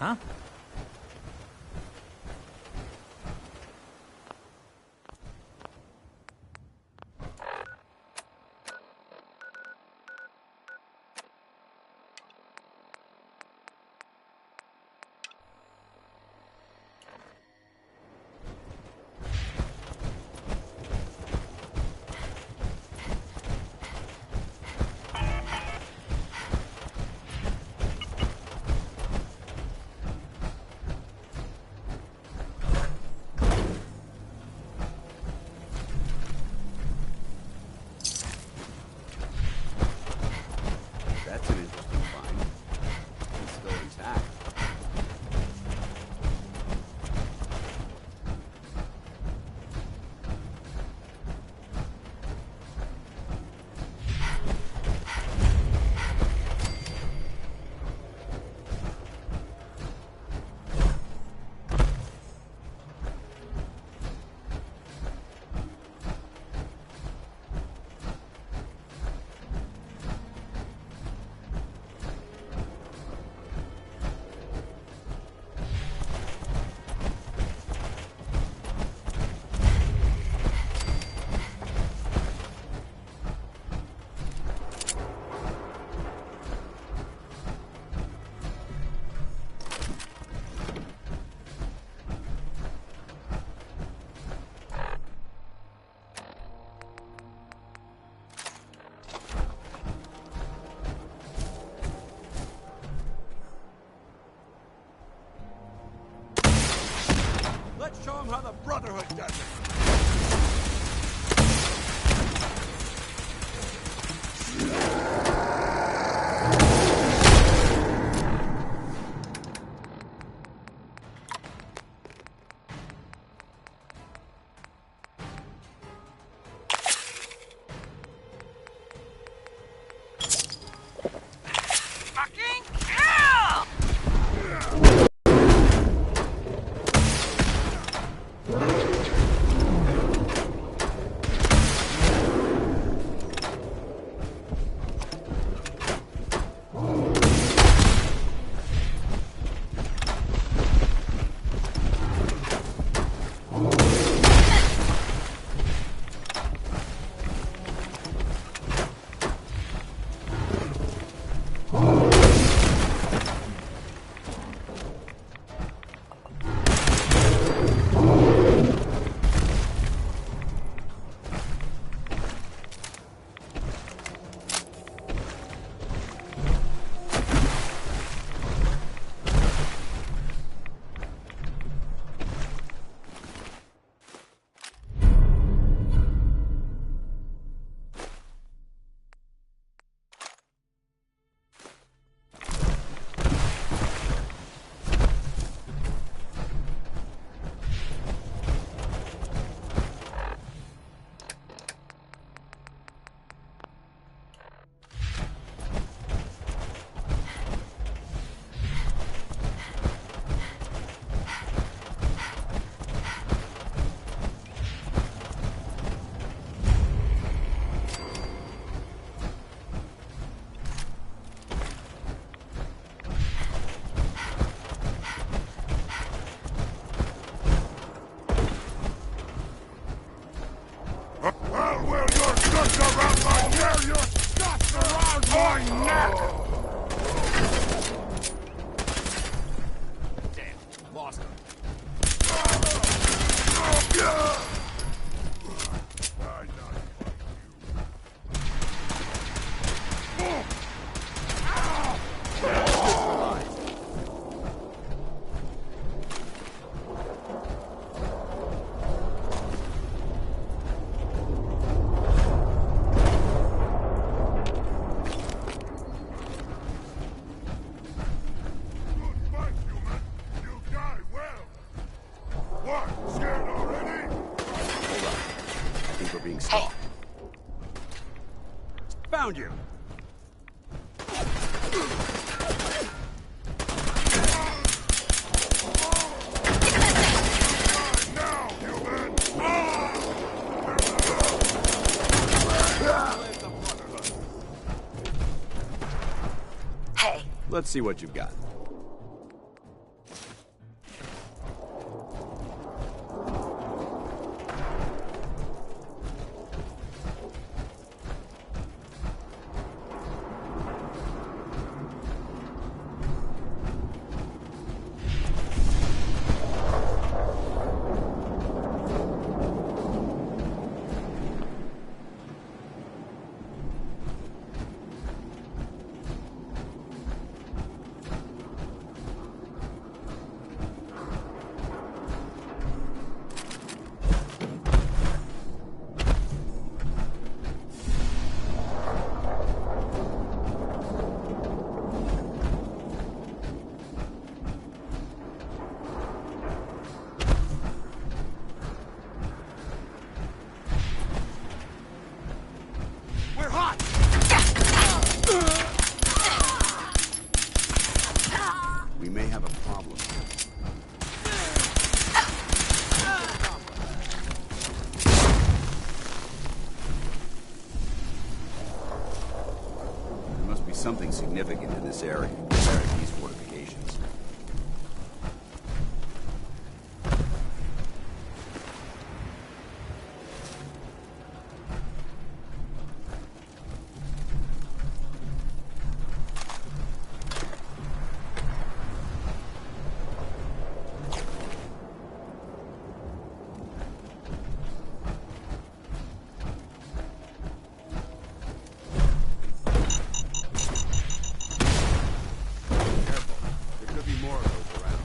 Huh? That's an interesting find. It's still intact. Let's show them how the Brotherhood does it! Fucking kill! Well, your guts around my neck! Your guts around my neck! Damn, lost him. Being stalked. Found you. Hey. Let's see what you've got. problem. There must be something significant in this area compared to these fortifications. There could be more of those around.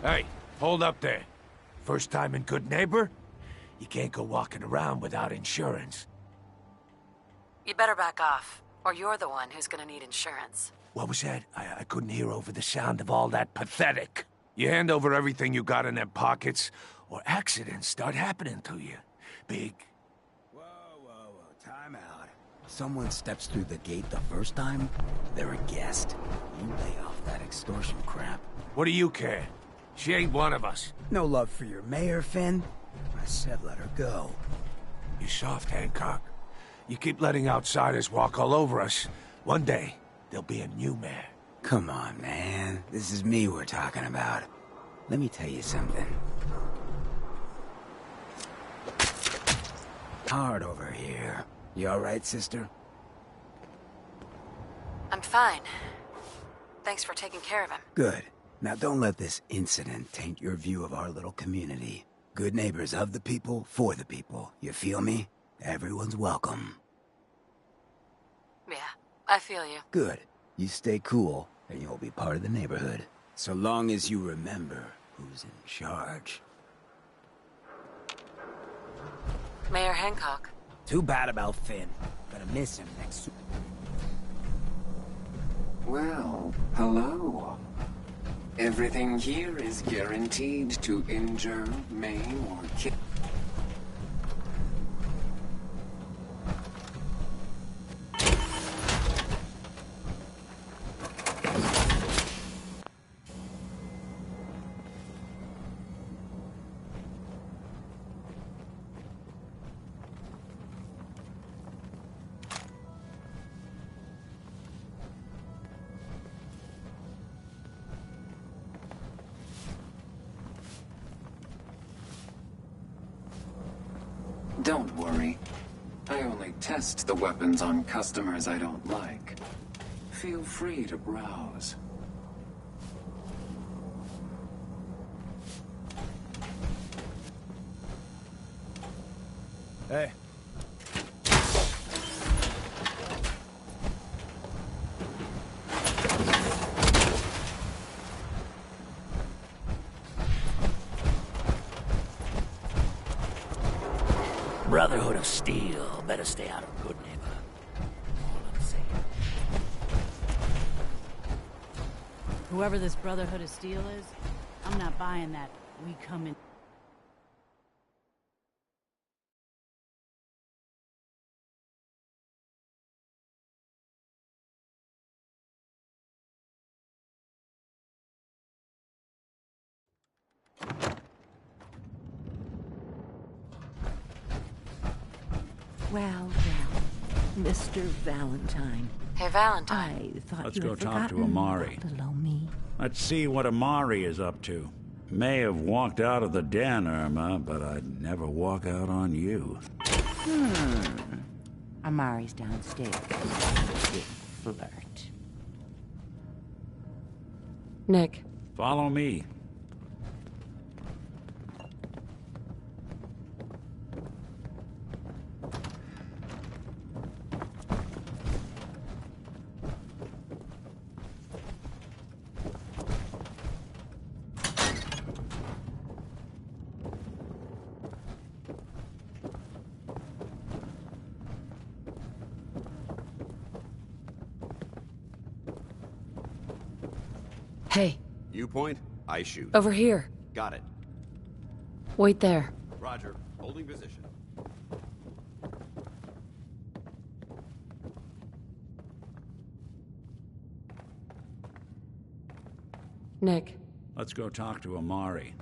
Hey, hold up there. First time in Good Neighbor? You can't go walking around without insurance. You better back off, or you're the one who's gonna need insurance. What was that? I couldn't hear over the sound of all that pathetic. You hand over everything you got in them pockets, or accidents start happening to you. Big. Whoa, time out. Someone steps through the gate the first time, they're a guest. You lay off that extortion crap. What do you care? She ain't one of us. No love for your mayor, Finn? I said let her go. You soft, Hancock. You keep letting outsiders walk all over us. One day, there'll be a new mayor. Come on, man. This is me we're talking about. Let me tell you something. Hard over here. You alright, sister? I'm fine. Thanks for taking care of him. Good. Now don't let this incident taint your view of our little community. Good neighbors of the people, for the people. You feel me? Everyone's welcome. Yeah, I feel you. Good. You stay cool, and you'll be part of the neighborhood. So long as you remember who's in charge. Mayor Hancock. Too bad about Finn. Gonna miss him next... Well, hello. Everything here is guaranteed to injure, maim, or kill. Don't worry. I only test the weapons on customers I don't like. Feel free to browse. Hey. Brotherhood of Steel. Better stay out of Good Neighbor. Whoever this Brotherhood of Steel is, I'm not buying that. We come in. Well, Mr. Valentine. Hey, Valentine. I thought Let's you go had talk to forgotten Amari. about below me. Let's see what Amari is up to. May have walked out of the den, Irma, but I'd never walk out on you. Amari's downstairs. Big flirt. Nick. Follow me. Hey, You point, I shoot. over here. Got it. Wait there. Roger. Holding position. Nick. Let's go talk to Amari.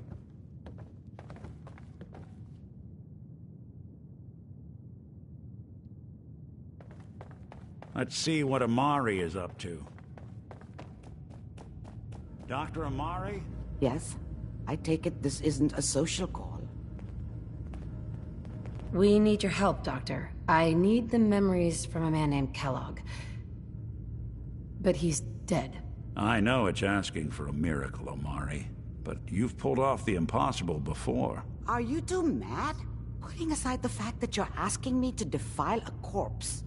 Let's see what Amari is up to. Dr. Amari? Yes? I take it this isn't a social call. We need your help, Doctor. I need the memories from a man named Kellogg. But he's dead. I know it's asking for a miracle, Amari, but you've pulled off the impossible before. Are you two mad? Putting aside the fact that you're asking me to defile a corpse,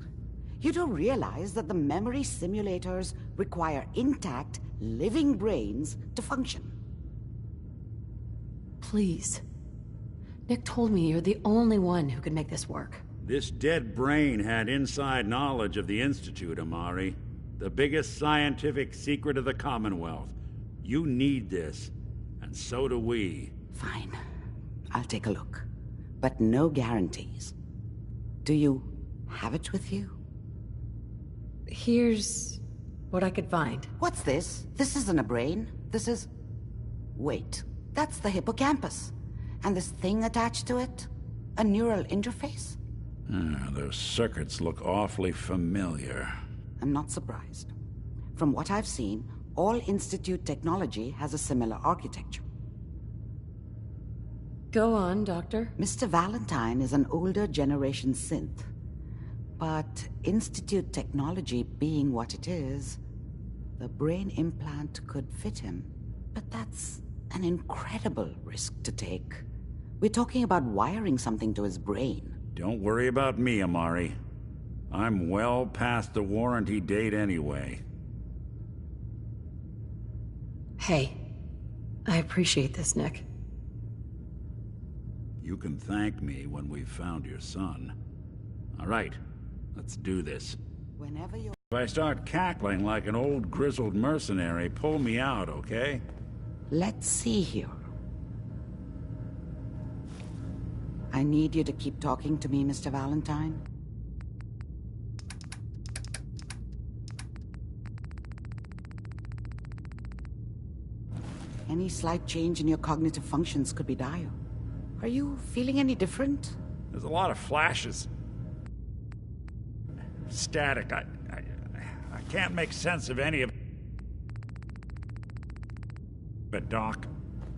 you do realize that the memory simulators require intact, living brains to function. Please. Nick told me you're the only one who could make this work. This dead brain had inside knowledge of the Institute, Amari. The biggest scientific secret of the Commonwealth. You need this, and so do we. Fine. I'll take a look. But no guarantees. Do you have it with you? Here's what I could find. What's this? This isn't a brain. This is... Wait. That's the hippocampus. And this thing attached to it? A neural interface? Those circuits look awfully familiar. I'm not surprised. From what I've seen, all Institute technology has a similar architecture. Go on, Doctor. Mr. Valentine is an older generation synth. But Institute technology being what it is, the brain implant could fit him. But that's an incredible risk to take. We're talking about wiring something to his brain. Don't worry about me, Amari. I'm well past the warranty date anyway. Hey, I appreciate this, Nick. You can thank me when we've found your son. All right, let's do this. Whenever you're... If I start cackling like an old grizzled mercenary, pull me out, okay? Let's see here. I need you to keep talking to me, Mr. Valentine. Any slight change in your cognitive functions could be dire. Are you feeling any different? There's a lot of flashes. Static. I can't make sense of any of it. But Doc,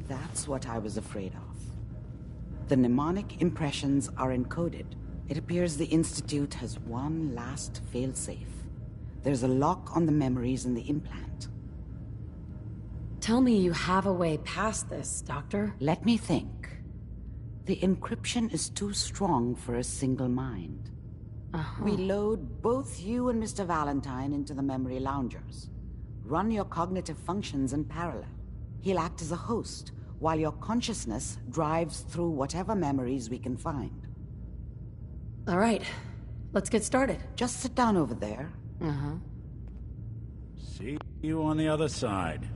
That's what I was afraid of. The mnemonic impressions are encoded. It appears the Institute has one last failsafe. There's a lock on the memories in the implant. Tell me you have a way past this, Doctor. Let me think. The encryption is too strong for a single mind. We load both you and Mr. Valentine into the memory loungers. Run your cognitive functions in parallel. He'll act as a host, while your consciousness drives through whatever memories we can find. All right, let's get started. Just sit down over there. see you on the other side.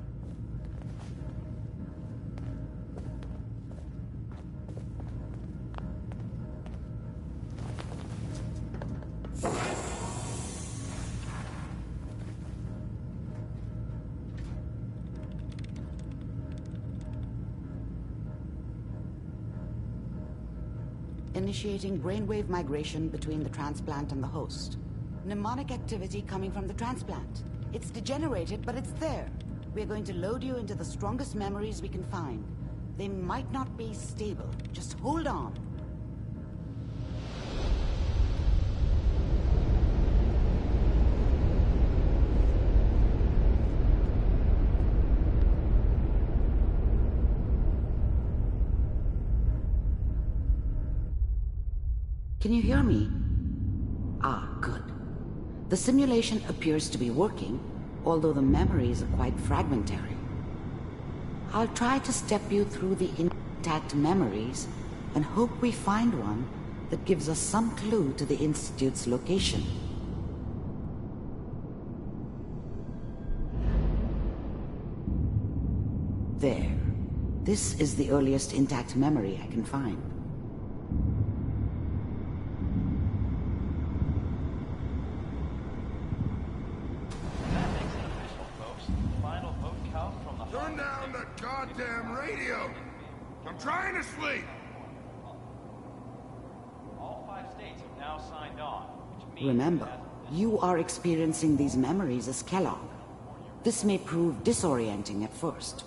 initiating brainwave migration between the transplant and the host. Mnemonic activity coming from the transplant. It's degenerated, but it's there. We're going to load you into the strongest memories we can find. They might not be stable. Just hold on. Can you hear me? Ah, good. The simulation appears to be working, although the memories are quite fragmentary. I'll try to step you through the intact memories and hope we find one that gives us some clue to the Institute's location. There. This is the earliest intact memory I can find. Turn down the goddamn radio! I'm trying to sleep! All 5 states have now signed on, which means... Remember, you are experiencing these memories as Kellogg. This may prove disorienting at first.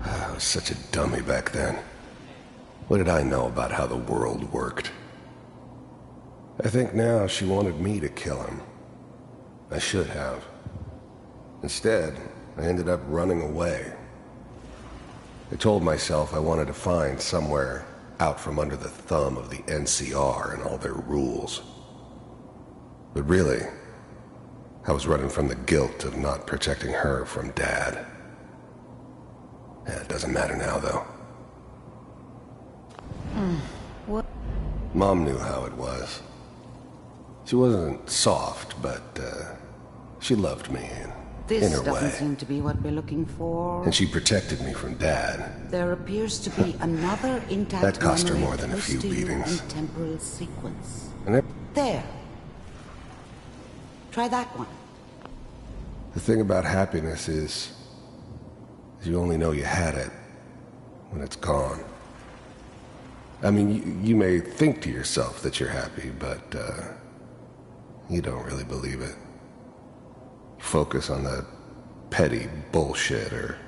I was such a dummy back then. What did I know about how the world worked? I think now she wanted me to kill him. I should have. Instead, I ended up running away. I told myself I wanted to find somewhere out from under the thumb of the NCR and all their rules. But really, I was running from the guilt of not protecting her from Dad. Yeah, it doesn't matter now, though. What? Mom knew how it was. She wasn't soft, but she loved me in her This doesn't way. seem to be what we're looking for. And she protected me from Dad. There appears to be another intact That cost her memory more than a close few to you beatings. in temporal sequence. And There. Try that one. the thing about happiness is you only know you had it when it's gone. I mean, you may think to yourself that you're happy, but you don't really believe it. Focus on that petty bullshit or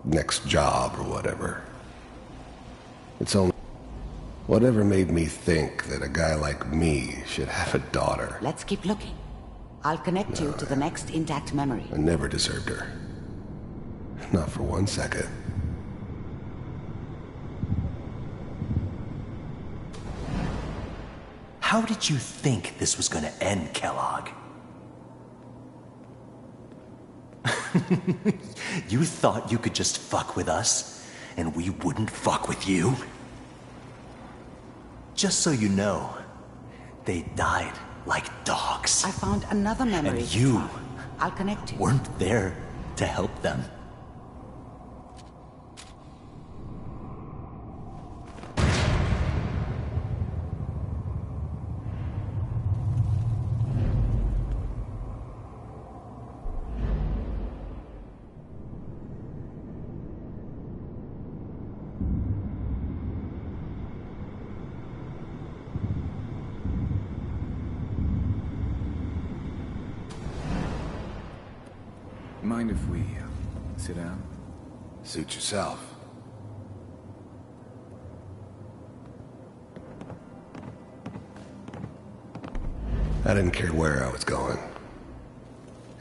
next job or whatever. It's only whatever made me think that a guy like me should have a daughter. Let's keep looking. I'll connect you to the next intact memory. I never deserved her. Not for 1 second. How did you think this was gonna end, Kellogg? You thought you could just fuck with us, and we wouldn't fuck with you? Just so you know, they died like dogs. I found another memory. And you I'll connect you. weren't there to help them. Mind if we sit down? Suit yourself. I didn't care where I was going.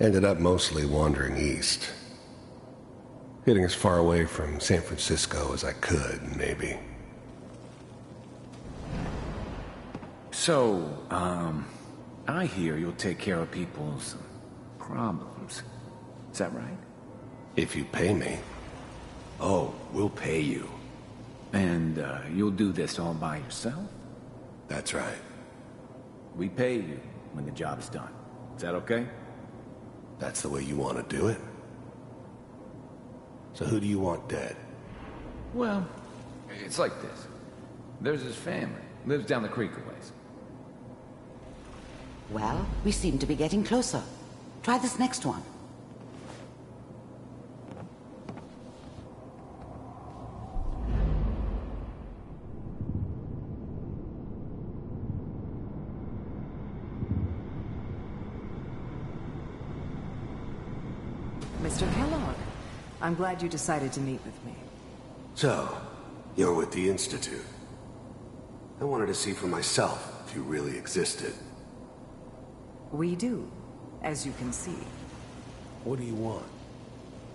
Ended up mostly wandering east. Getting as far away from San Francisco as I could, maybe. So, I hear you'll take care of people's problems. Is that right? If you pay me. Oh, we'll pay you. And, you'll do this all by yourself? That's right. We pay you when the job's done. Is that okay? That's the way you want to do it? So who do you want dead? Well, it's like this. There's his family. Lives down the creek a ways. Well, we seem to be getting closer. Try this next one. Mr. Kellogg. I'm glad you decided to meet with me. So, you're with the Institute. I wanted to see for myself if you really existed. We do, as you can see. What do you want?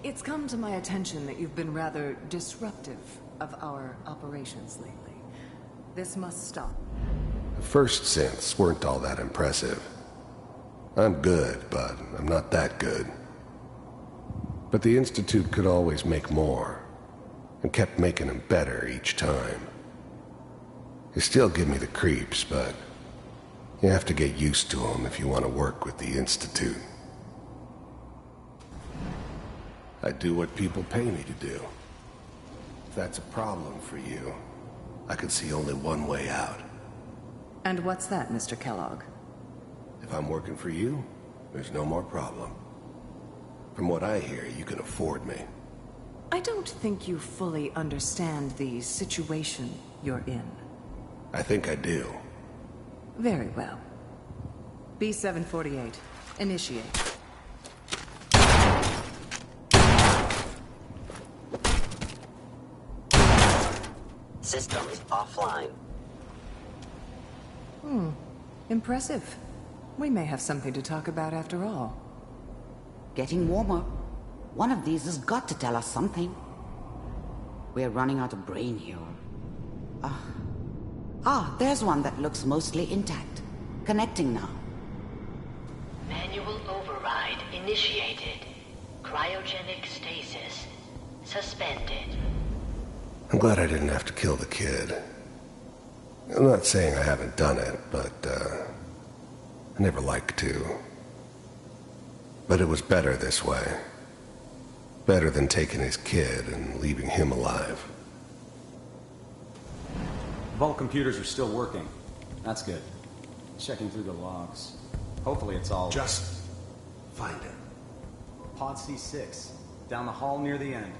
It's come to my attention that you've been rather disruptive of our operations lately. This must stop. The first synths weren't all that impressive. I'm good, but I'm not that good. But the Institute could always make more, and kept making them better each time. They still give me the creeps, but you have to get used to them if you want to work with the Institute. I do what people pay me to do. If that's a problem for you, I could see only one way out. And what's that, Mr. Kellogg? If I'm working for you, there's no more problem. From what I hear, you can afford me. I don't think you fully understand the situation you're in. I think I do. Very well. B-748, initiate. Systems offline. Impressive. We may have something to talk about after all. Getting warmer. One of these has got to tell us something. We're running out of brain here. There's one that looks mostly intact. Connecting now. Manual override initiated. Cryogenic stasis suspended. I'm glad I didn't have to kill the kid. I'm not saying I haven't done it, but, I never liked to. But it was better this way. Better than taking his kid and leaving him alive. Vault computers are still working. That's good. Checking through the logs. Hopefully it's all... Just find him. Pod C6. Down the hall near the end.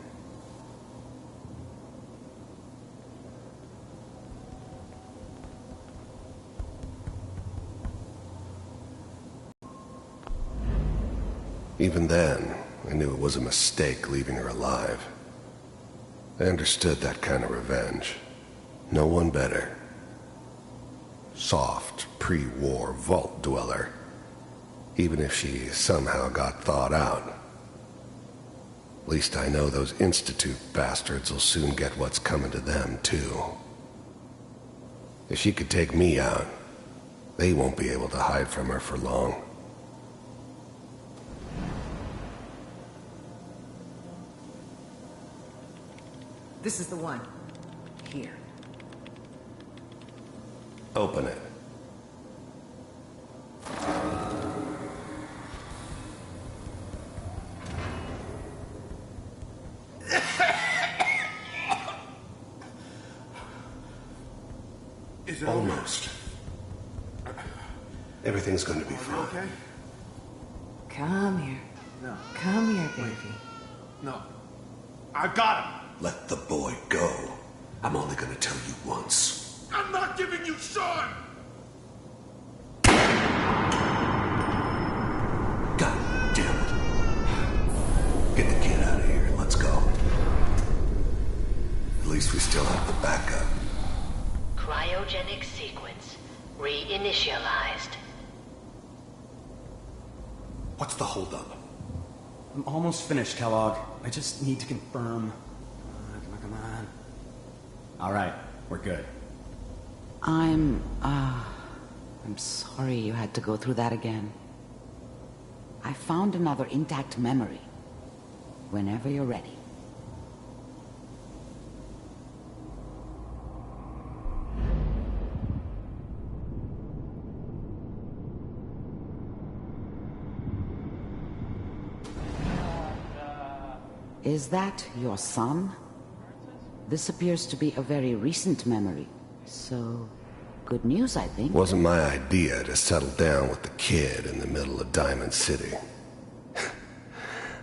Even then, I knew it was a mistake leaving her alive. I understood that kind of revenge. No one better. Soft, pre-war vault dweller. Even if she somehow got thawed out. At least I know those Institute bastards will soon get what's coming to them, too. If she could take me out, they won't be able to hide from her for long. This is the one. Here. Open it. Is it almost? Everything's going to be fine. Okay? Come here. No. Come here, baby. No. I got him. Let the boy go. I'm only going to tell you once. I'm not giving you Sean! God damn it. Get the kid out of here. Let's go. At least we still have the backup. Cryogenic sequence reinitialized. What's the holdup? I'm almost finished, Kellogg. I just need to confirm. Come on. All right, we're good. I'm sorry you had to go through that again. I found another intact memory. Whenever you're ready. Is that your son? This appears to be a very recent memory. So, good news, I think. Wasn't my idea to settle down with the kid in the middle of Diamond City.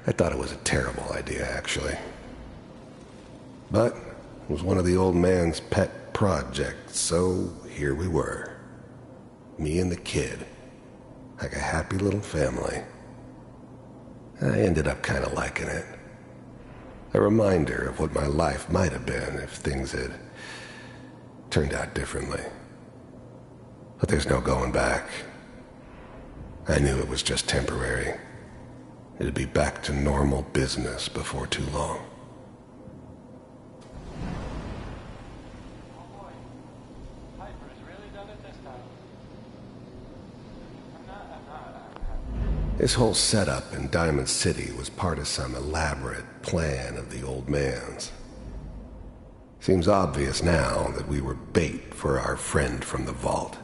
I thought it was a terrible idea, actually. But it was one of the old man's pet projects, so here we were. Me and the kid. Like a happy little family. I ended up kind of liking it. A reminder of what my life might have been if things had turned out differently. But there's no going back. I knew it was just temporary. It'd be back to normal business before too long. This whole setup in Diamond City was part of some elaborate plan of the old man's. Seems obvious now that we were bait for our friend from the vault.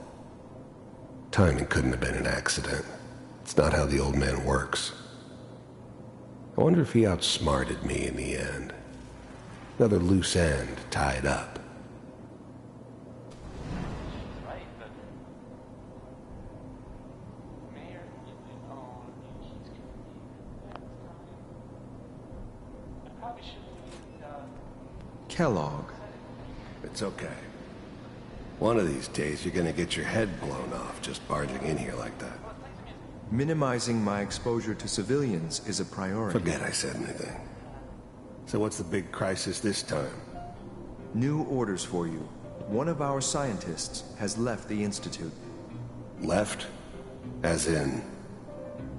Timing couldn't have been an accident. It's not how the old man works. I wonder if he outsmarted me in the end. Another loose end tied up. Kellogg. It's okay. One of these days you're gonna get your head blown off just barging in here like that. Minimizing my exposure to civilians is a priority. Forget I said anything. So what's the big crisis this time? New orders for you. One of our scientists has left the Institute. Left? As in?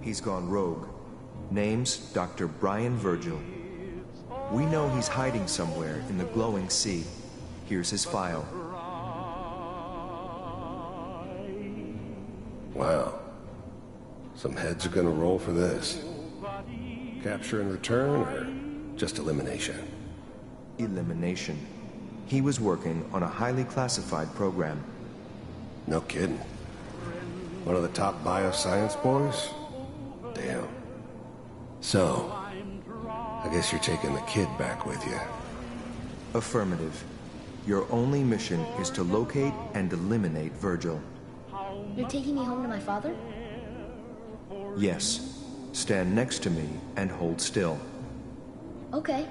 He's gone rogue. Name's Dr. Brian Virgil. We know he's hiding somewhere in the glowing sea. Here's his file. Wow. Some heads are gonna roll for this. Capture and return, or just elimination? Elimination. He was working on a highly classified program. No kidding. One of the top bioscience boys? Damn. So, I guess you're taking the kid back with you. Affirmative. Your only mission is to locate and eliminate Virgil. You're taking me home to my father? Yes. Stand next to me and hold still. Okay.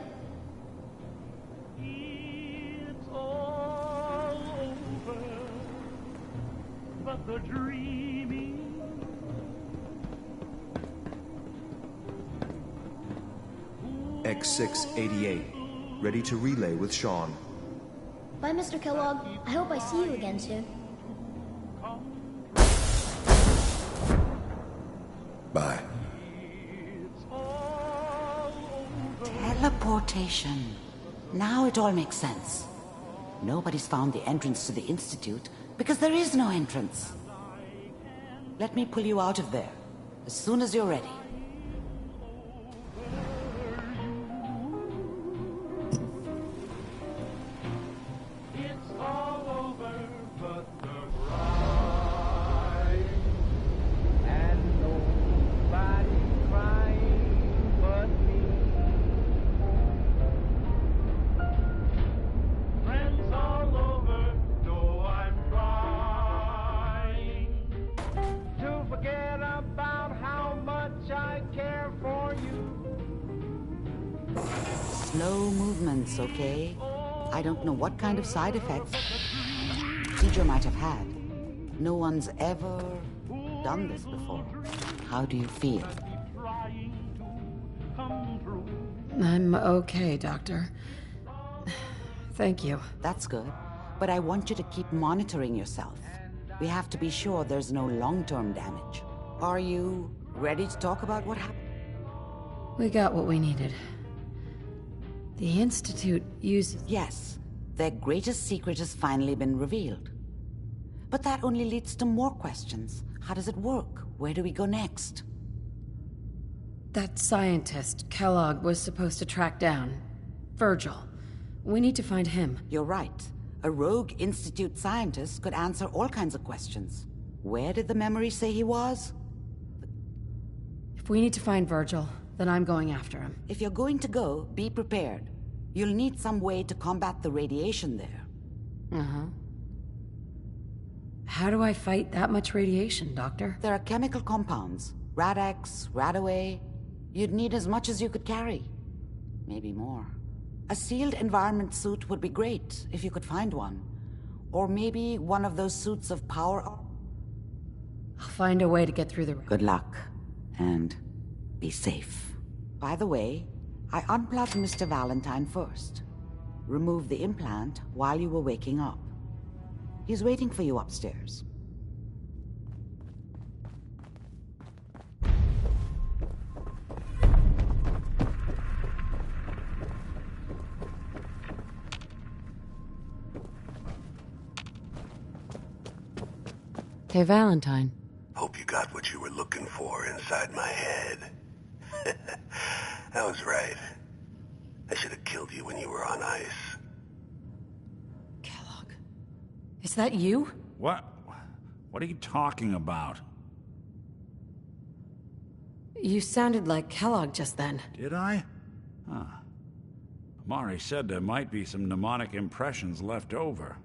X688. Ready to relay with Sean. Bye, Mr. Kellogg. I hope I see you again soon. Bye. Teleportation. Now it all makes sense. Nobody's found the entrance to the Institute because there is no entrance. Let me pull you out of there as soon as you're ready. Slow movements, okay? I don't know what kind of side effects procedure might have had. No one's ever done this before. How do you feel? I'm okay, Doctor. Thank you. That's good. But I want you to keep monitoring yourself. We have to be sure there's no long-term damage. Are you ready to talk about what happened? We got what we needed. The Institute uses... Yes. Their greatest secret has finally been revealed. But that only leads to more questions. How does it work? Where do we go next? That scientist, Kellogg, was supposed to track down. Virgil. We need to find him. You're right. A rogue Institute scientist could answer all kinds of questions. Where did the memory say he was? If we need to find Virgil, then I'm going after him. If you're going to go, be prepared. You'll need some way to combat the radiation there. Uh-huh. How do I fight that much radiation, Doctor? There are chemical compounds. Rad-X, Radaway. You'd need as much as you could carry. Maybe more. A sealed environment suit would be great, if you could find one. Or maybe one of those suits of power... I'll find a way to get through the... Good luck. And be safe. By the way, I unplugged Mr. Valentine first. Removed the implant while you were waking up. He's waiting for you upstairs. Hey, Valentine. Hope you got what you were looking for inside my head. I was right. I should have killed you when you were on ice. Kellogg. Is that you? What? What are you talking about? You sounded like Kellogg just then. Did I? Huh. Amari said there might be some mnemonic impressions left over.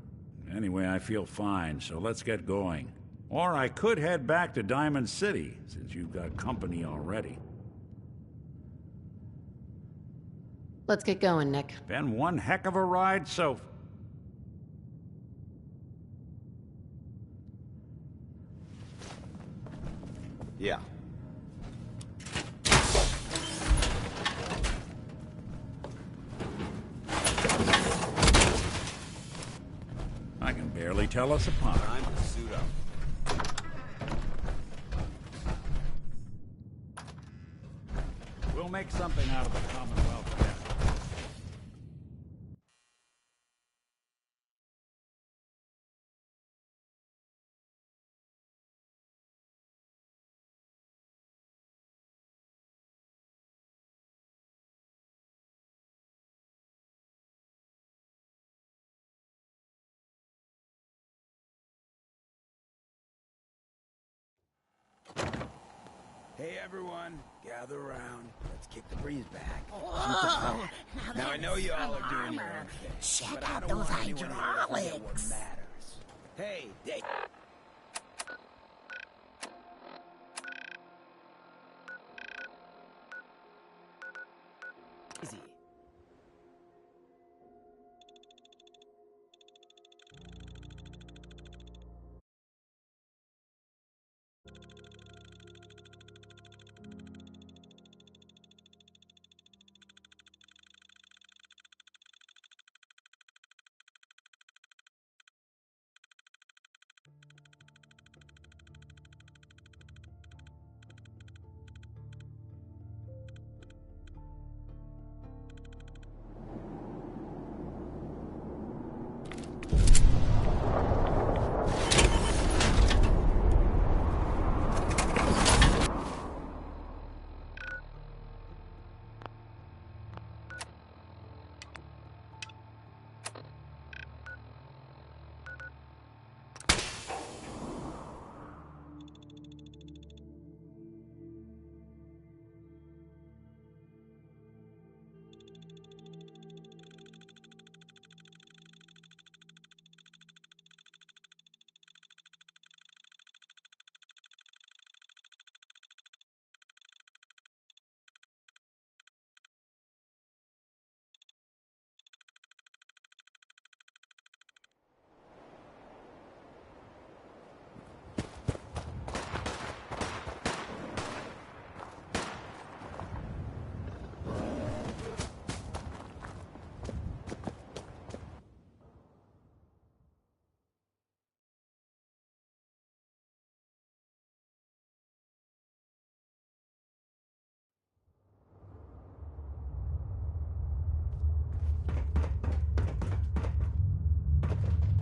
Anyway, I feel fine, so let's get going. Or I could head back to Diamond City, since you've got company already. Let's get going, Nick. Been one heck of a ride so... Yeah. I can barely tell us apart. Time to suit up. We'll make something out of the Commonwealth yet. Hey everyone, gather around. Let's kick the breeze back. Now I know you all are doing your own thing. Check but I out don't those want anyone here to forget what hydraulics. matters. Hey, easy.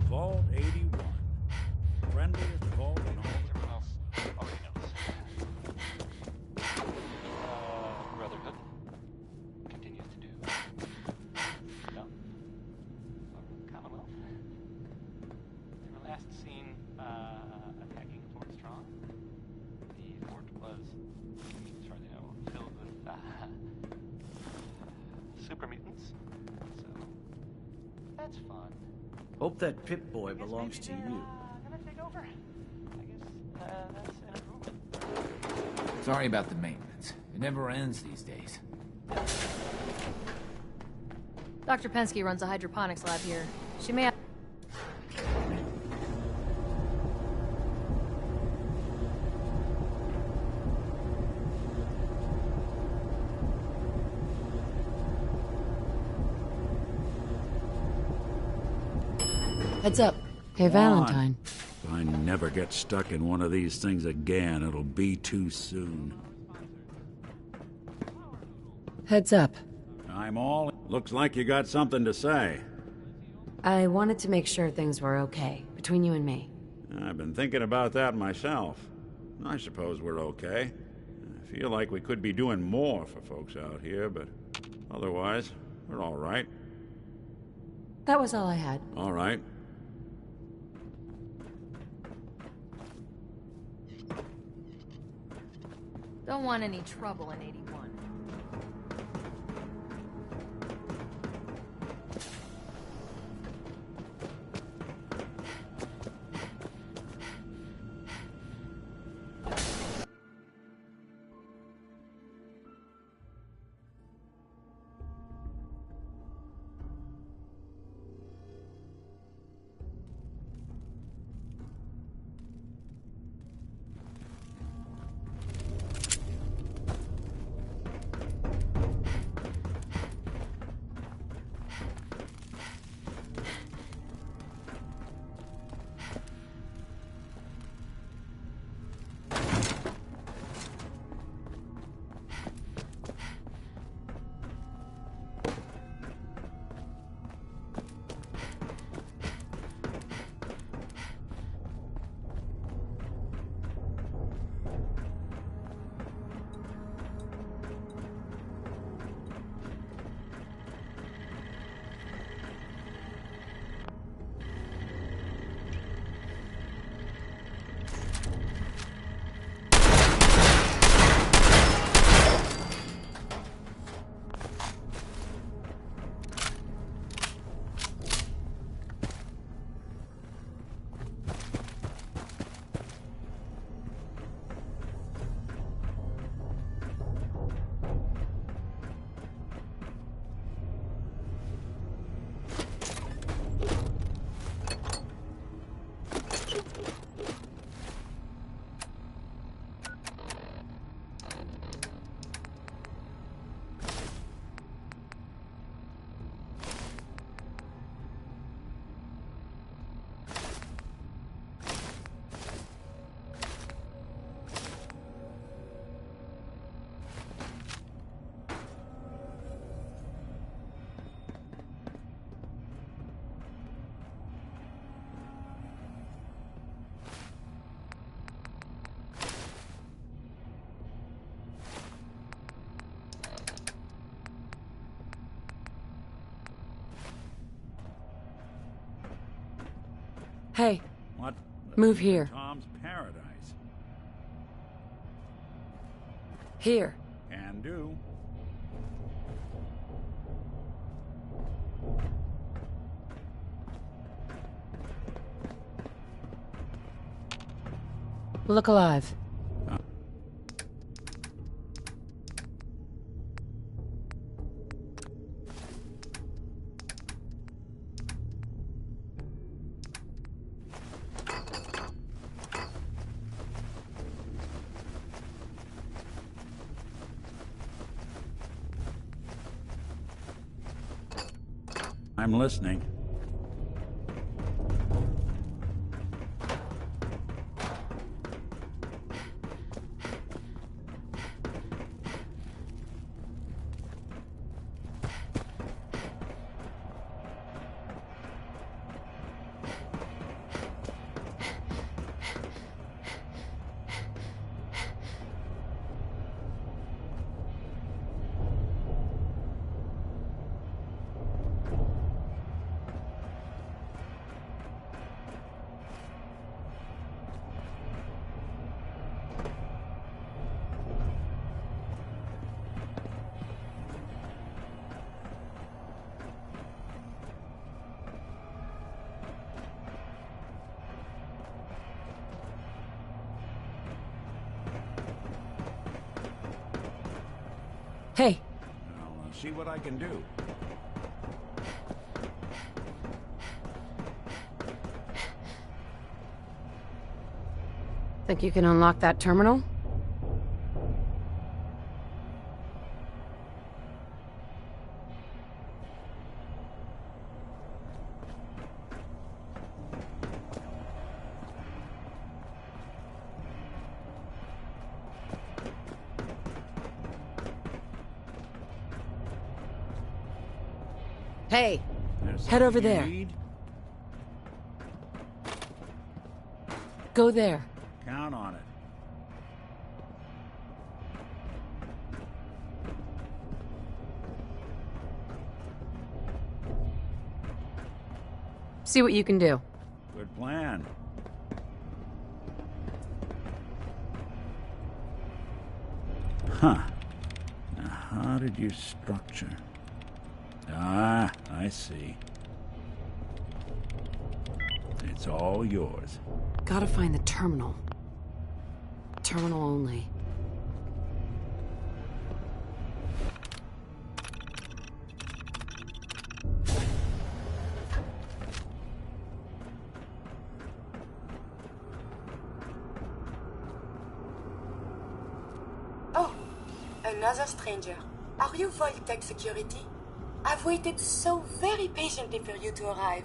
Vault 81. Friendliest vault in all. Everyone else already knows. Brotherhood continues to do. No. Commonwealth. They were last seen attacking Fort Strong. The fort was, as far as I know, filled with super mutants. So that's fun. Hope that Pip-Boy belongs to you. Gonna take over. I guess that's an improvement. Sorry about the maintenance. It never ends these days. Dr. Pensky runs a hydroponics lab here. She may have... Heads up. Hey, Come Valentine. on. If I never get stuck in one of these things again, it'll be too soon. Heads up. I'm all... Looks like you got something to say. I wanted to make sure things were okay, between you and me. I've been thinking about that myself. I suppose we're okay. I feel like we could be doing more for folks out here, but otherwise, we're all right. That was all I had. All right. Don't want any trouble in 81. Hey. What? Move here. Tom's Paradise. Here. Can do. Look alive. I'm listening. Hey. I'll see what I can do. Think you can unlock that terminal? Hey, There's head over something you there. need? Go there. Count on it. See what you can do. Good plan. Huh. Now, how did you structure? Ah, I see. It's all yours. Gotta find the terminal. Terminal only. Oh, another stranger. Are you Vault-Tec security? I've waited so very patiently for you to arrive.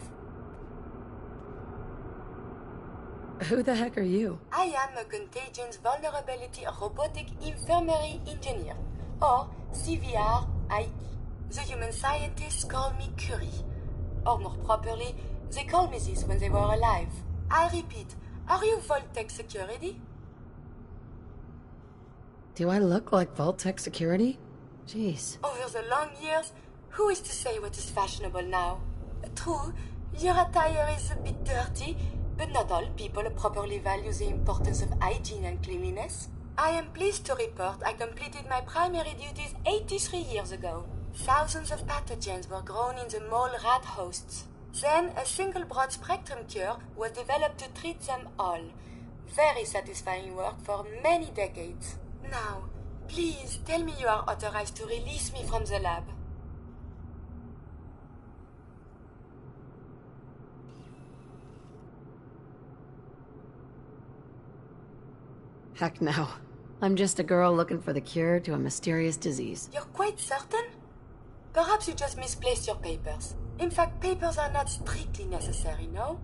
Who the heck are you? I am a Contagions Vulnerability Robotic Infirmary Engineer, or CVR-IE. The human scientists call me Curie. Or more properly, they called me this when they were alive. I repeat, are you Vault-Tec security? Do I look like Vault-Tec security? Jeez. Over the long years, who is to say what is fashionable now? True, your attire is a bit dirty, but not all people properly value the importance of hygiene and cleanliness. I am pleased to report I completed my primary duties 83 years ago. Thousands of pathogens were grown in the mole rat hosts. Then a single broad-spectrum cure was developed to treat them all. Very satisfying work for many decades. Now, please tell me you are authorized to release me from the lab. Heck no. I'm just a girl looking for the cure to a mysterious disease. You're quite certain? Perhaps you just misplaced your papers. In fact, papers are not strictly necessary, no?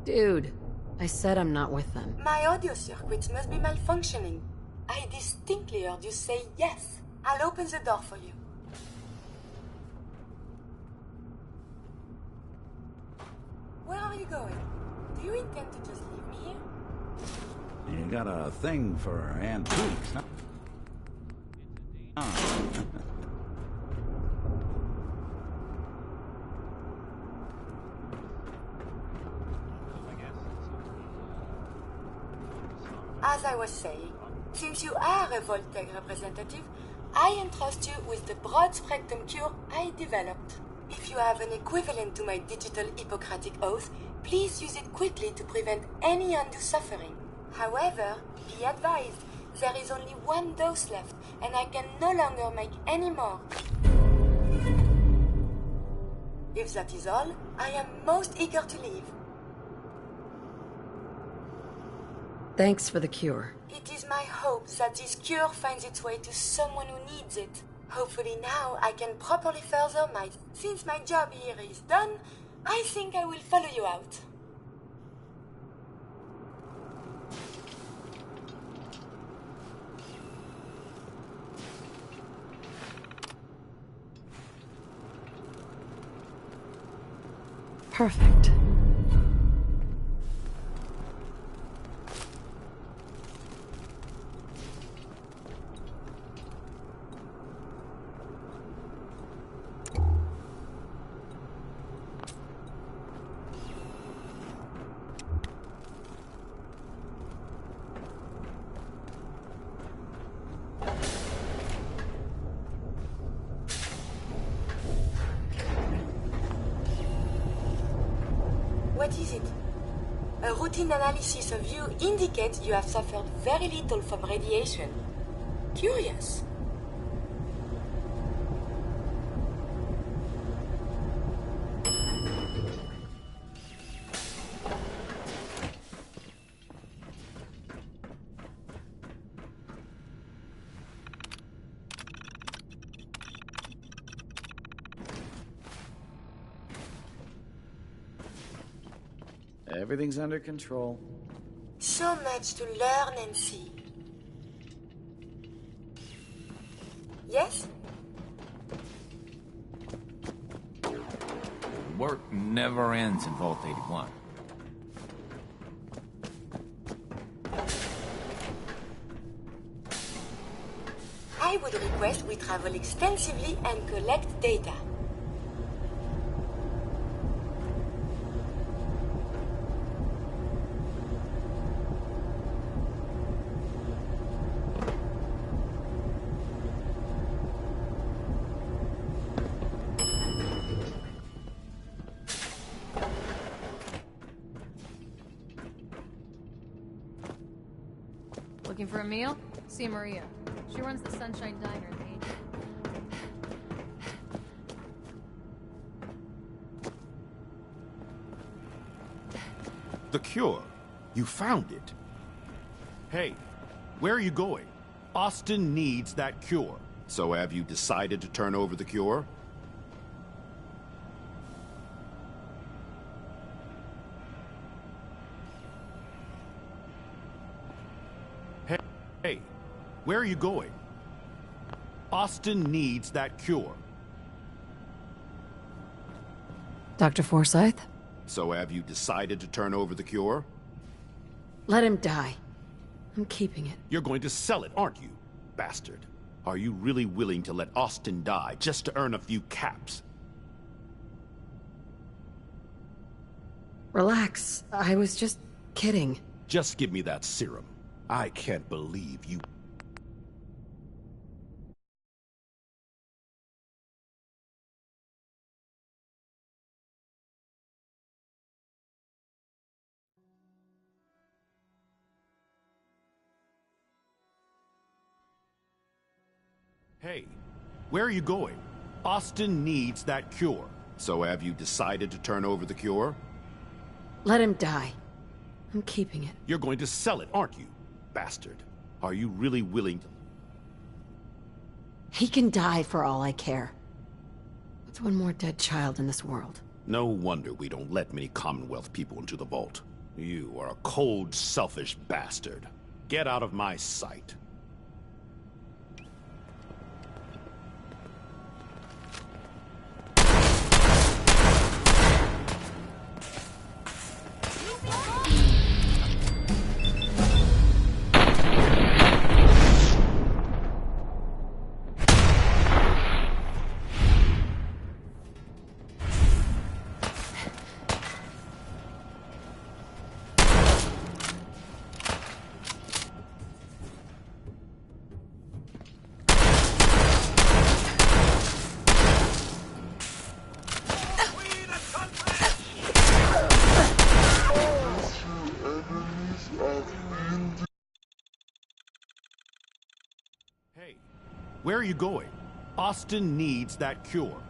Dude, I said I'm not with them. My audio circuits must be malfunctioning. I distinctly heard you say yes. I'll open the door for you. Where are you going? Do you intend to just leave me here? You got a thing for antiques, huh? As I was saying, since you are a Vault-Tec representative, I entrust you with the broad-spectrum cure I developed. If you have an equivalent to my digital Hippocratic oath, please use it quickly to prevent any undue suffering. However, be advised, there is only one dose left, and I can no longer make any more. If that is all, I am most eager to leave. Thanks for the cure. It is my hope that this cure finds its way to someone who needs it. Hopefully now I can properly further my... Since my job here is done, I think I will follow you out. Perfect. What is it? A routine analysis of you indicates you have suffered very little from radiation. Curious. Everything's under control. So much to learn and see. Yes? Work never ends in Vault 81. I would request we travel extensively and collect data. Looking for a meal? See Maria. She runs the Sunshine Diner in the Atrium. The cure. You found it. Hey, where are you going? Austin needs that cure. So have you decided to turn over the cure? Hey, where are you going? Austin needs that cure. Dr. Forsyth? So have you decided to turn over the cure? Let him die. I'm keeping it. You're going to sell it, aren't you, bastard? Are you really willing to let Austin die just to earn a few caps? Relax. I was just kidding. Just give me that serum. I can't believe you... Hey, where are you going? Austin needs that cure. So have you decided to turn over the cure? Let him die. I'm keeping it. You're going to sell it, aren't you, bastard? Are you really willing to... He can die for all I care. What's one more dead child in this world? No wonder we don't let many Commonwealth people into the vault. You are a cold, selfish bastard. Get out of my sight. Hey, where are you going? Austin needs that cure.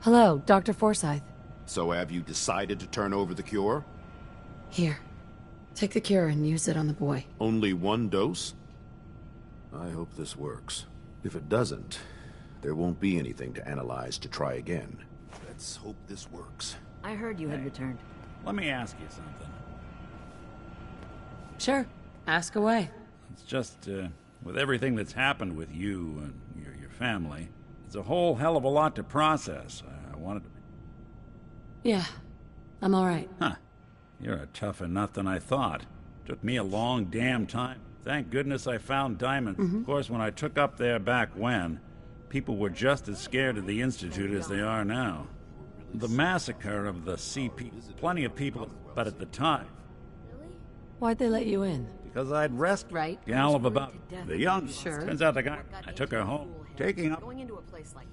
Hello, Dr. Forsyth. So have you decided to turn over the cure? Here. Take the cure and use it on the boy. Only one dose? I hope this works. If it doesn't, there won't be anything to analyze to try again. Let's hope this works. I heard you had returned. Let me ask you something. Sure. Ask away. It's just, with everything that's happened with you and your family, it's a whole hell of a lot to process. I wanted to... Yeah. I'm alright. Huh. You're a tougher nut than I thought. Took me a long damn time. Thank goodness I found diamonds. Of course, when I took up there back when, people were just as scared of the Institute as they are now. The massacre of the CP, plenty of people, but at the time... Why'd they let you in? Because I'd rescued right. gal of about the young. Sure. Turns out the guy, I took her home, taking up...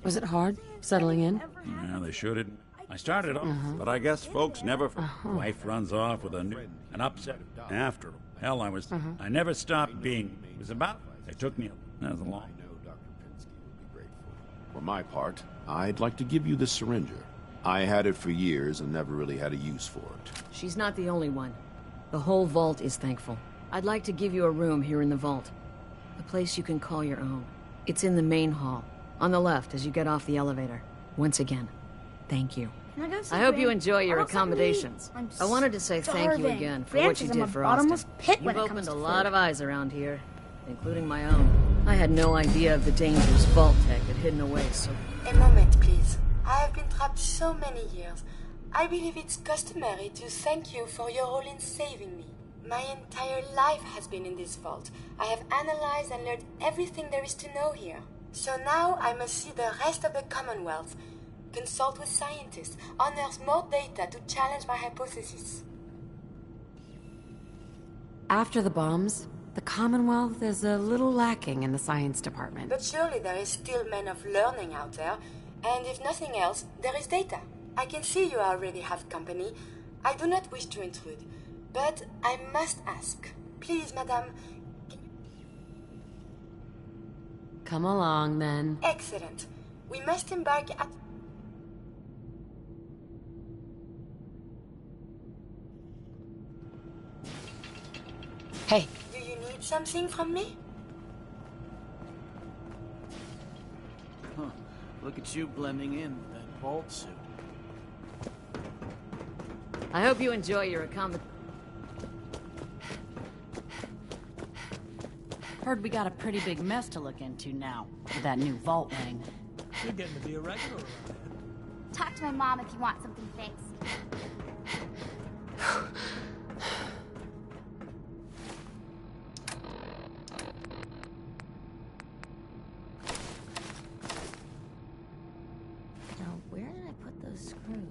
Was it hard, settling in? Yeah, they sure didn't. I started off, but I guess folks never... Wife runs off with an upset after. Hell, I never stopped being... It was about... It took me... That was a long... For my part, I'd like to give you this syringer. I had it for years and never really had a use for it. She's not the only one. The whole vault is thankful. I'd like to give you a room here in the vault. A place you can call your own. It's in the main hall, on the left as you get off the elevator. Once again, thank you. I hope you enjoy your accommodations. I wanted to say thank you again for what you did for Austin. You've opened a lot of eyes around here, including my own. I had no idea of the dangers Vault Tech had hidden away so... A moment, please. I have been trapped so many years. I believe it's customary to thank you for your role in saving me. My entire life has been in this vault. I have analyzed and learned everything there is to know here. So now I must see the rest of the Commonwealth, consult with scientists, unearth more data to challenge my hypothesis. After the bombs, the Commonwealth is a little lacking in the science department. But surely there is still men of learning out there, and if nothing else, there is data. I can see you already have company. I do not wish to intrude, but I must ask. Please, madame. Come along, then. Excellent. We must embark at... Hey. Do you need something from me? Huh. Look at you blending in with that vault suit. I hope you enjoy your accommodation. Heard we got a pretty big mess to look into now, with that new vault wing. You're getting to be a regular around here. Talk to my mom if you want something fixed. Now, where did I put those screws?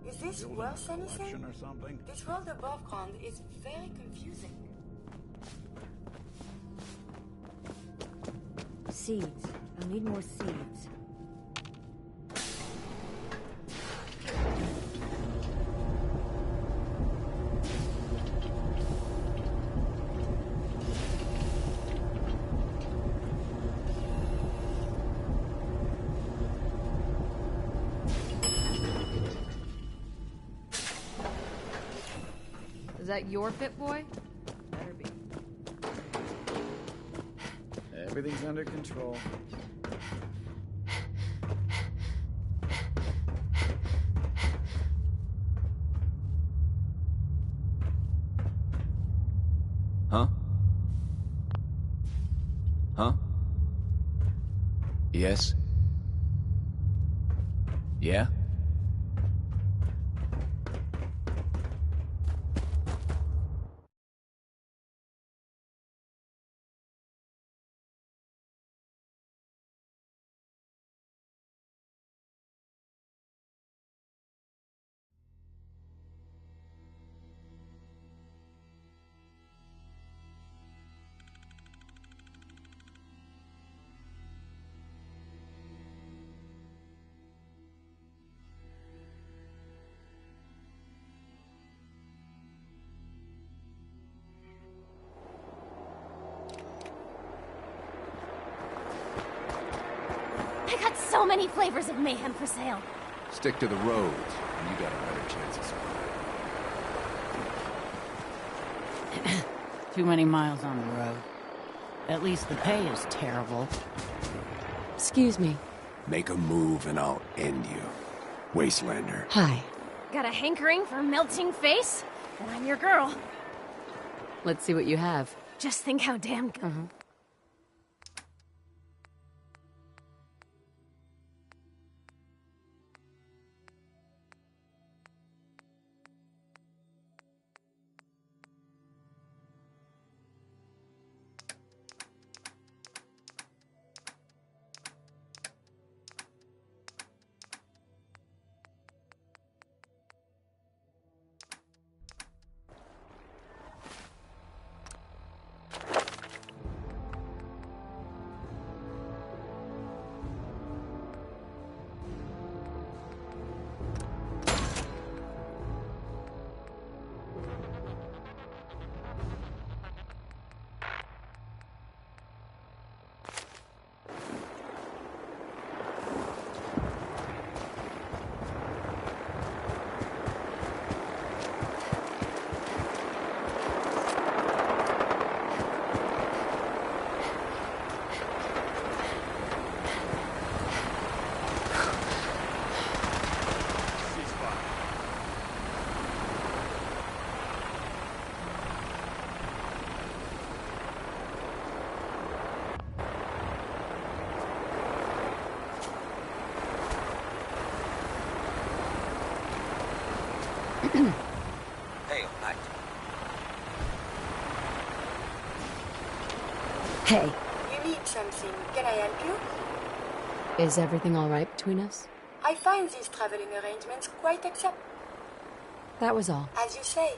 Is this worth anything? Or something? This world above ground is very confusing. Seeds. I'll need more seeds. Is that your Pit Boy? Better be. Everything's under control. Huh? Huh? Yes? Yeah? I got so many flavors of mayhem for sale. Stick to the roads, and you got a better chance of surviving. Too many miles on the road. At least the pay is terrible. Excuse me. Make a move and I'll end you. Wastelander. Hi. Got a hankering for a melting face? And I'm your girl. Let's see what you have. Just think how damn... Hey, Hey, You need something. Can I help you? is everything all right between us? I find these traveling arrangements quite acceptable. That was all. As you say.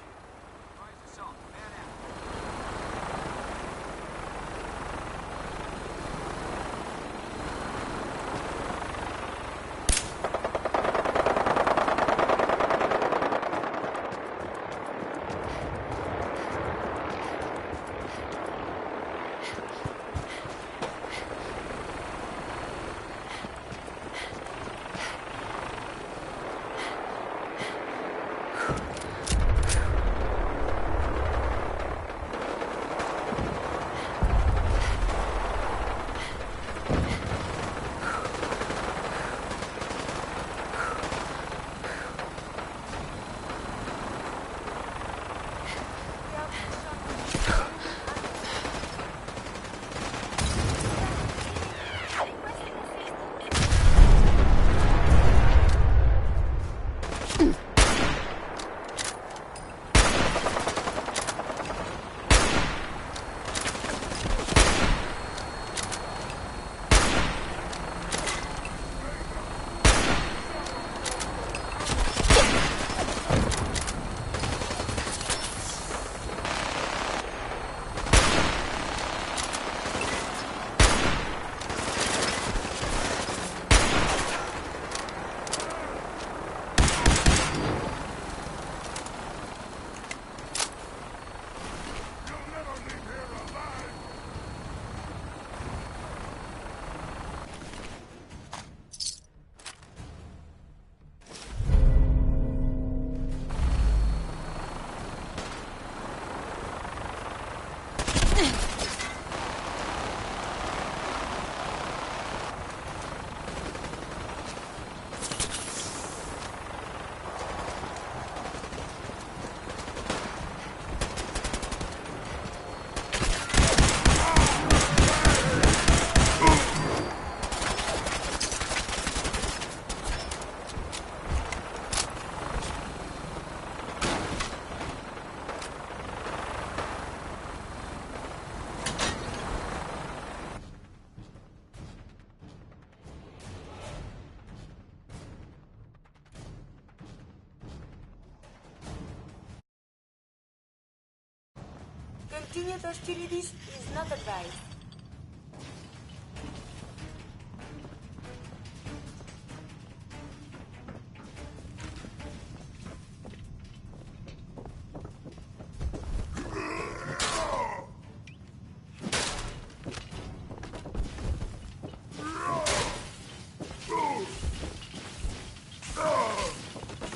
Continued hostilities is not advised.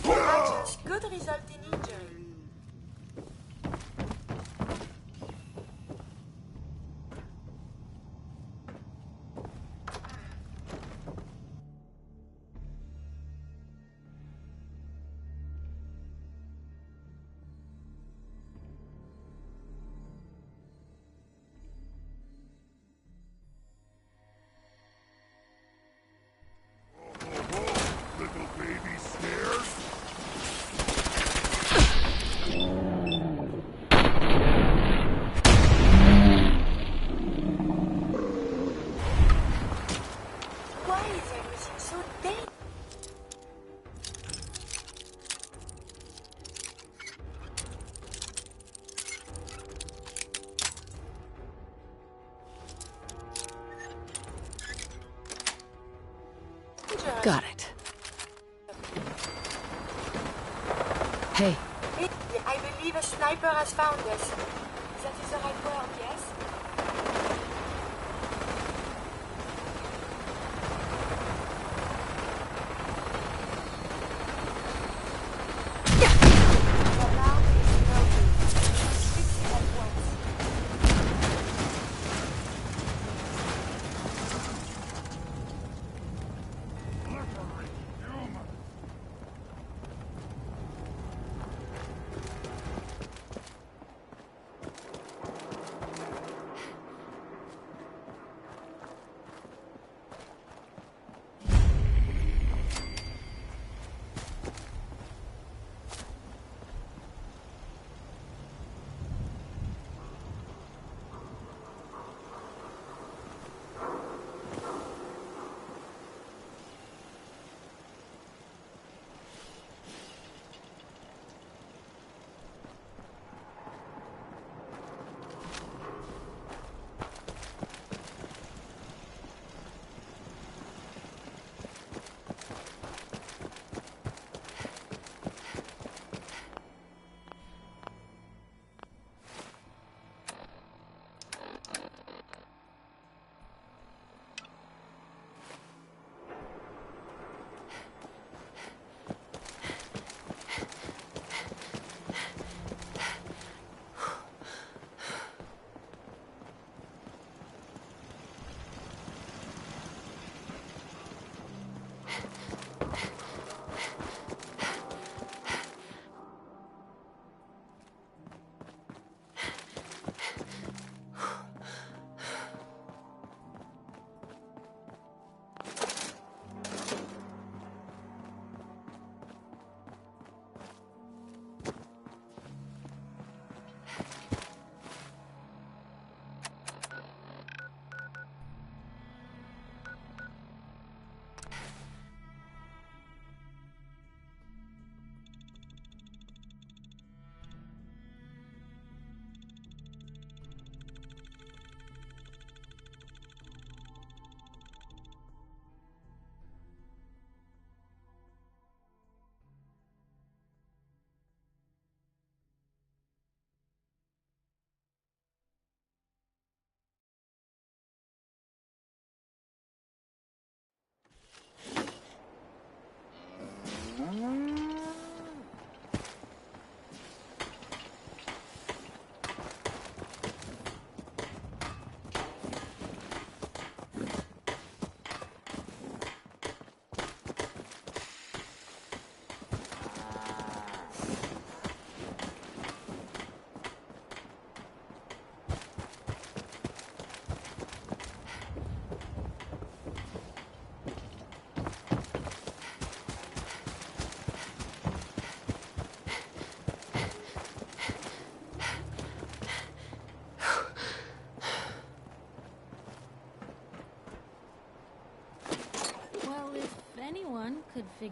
Actions could result in injury. Little baby snares? Why is everything so dangerous? Got it. Hey, I believe a sniper has found us. That is the right word, yes?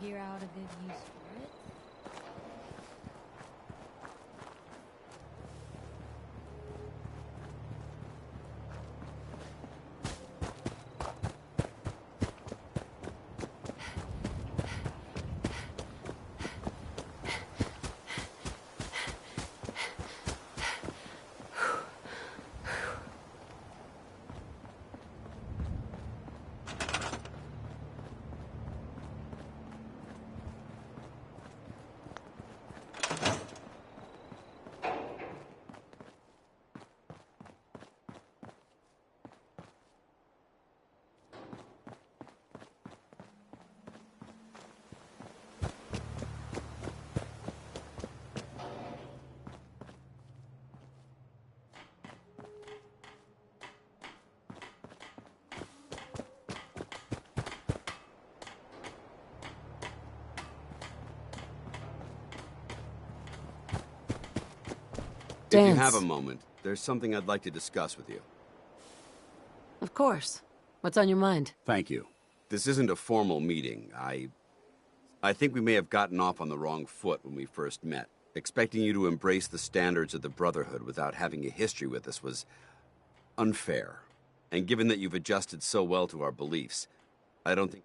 figure out a good use for it. If you have a moment, there's something I'd like to discuss with you. Of course. What's on your mind? Thank you. This isn't a formal meeting. I think we may have gotten off on the wrong foot when we first met. Expecting you to embrace the standards of the Brotherhood without having a history with us was unfair. And given that you've adjusted so well to our beliefs, I don't think...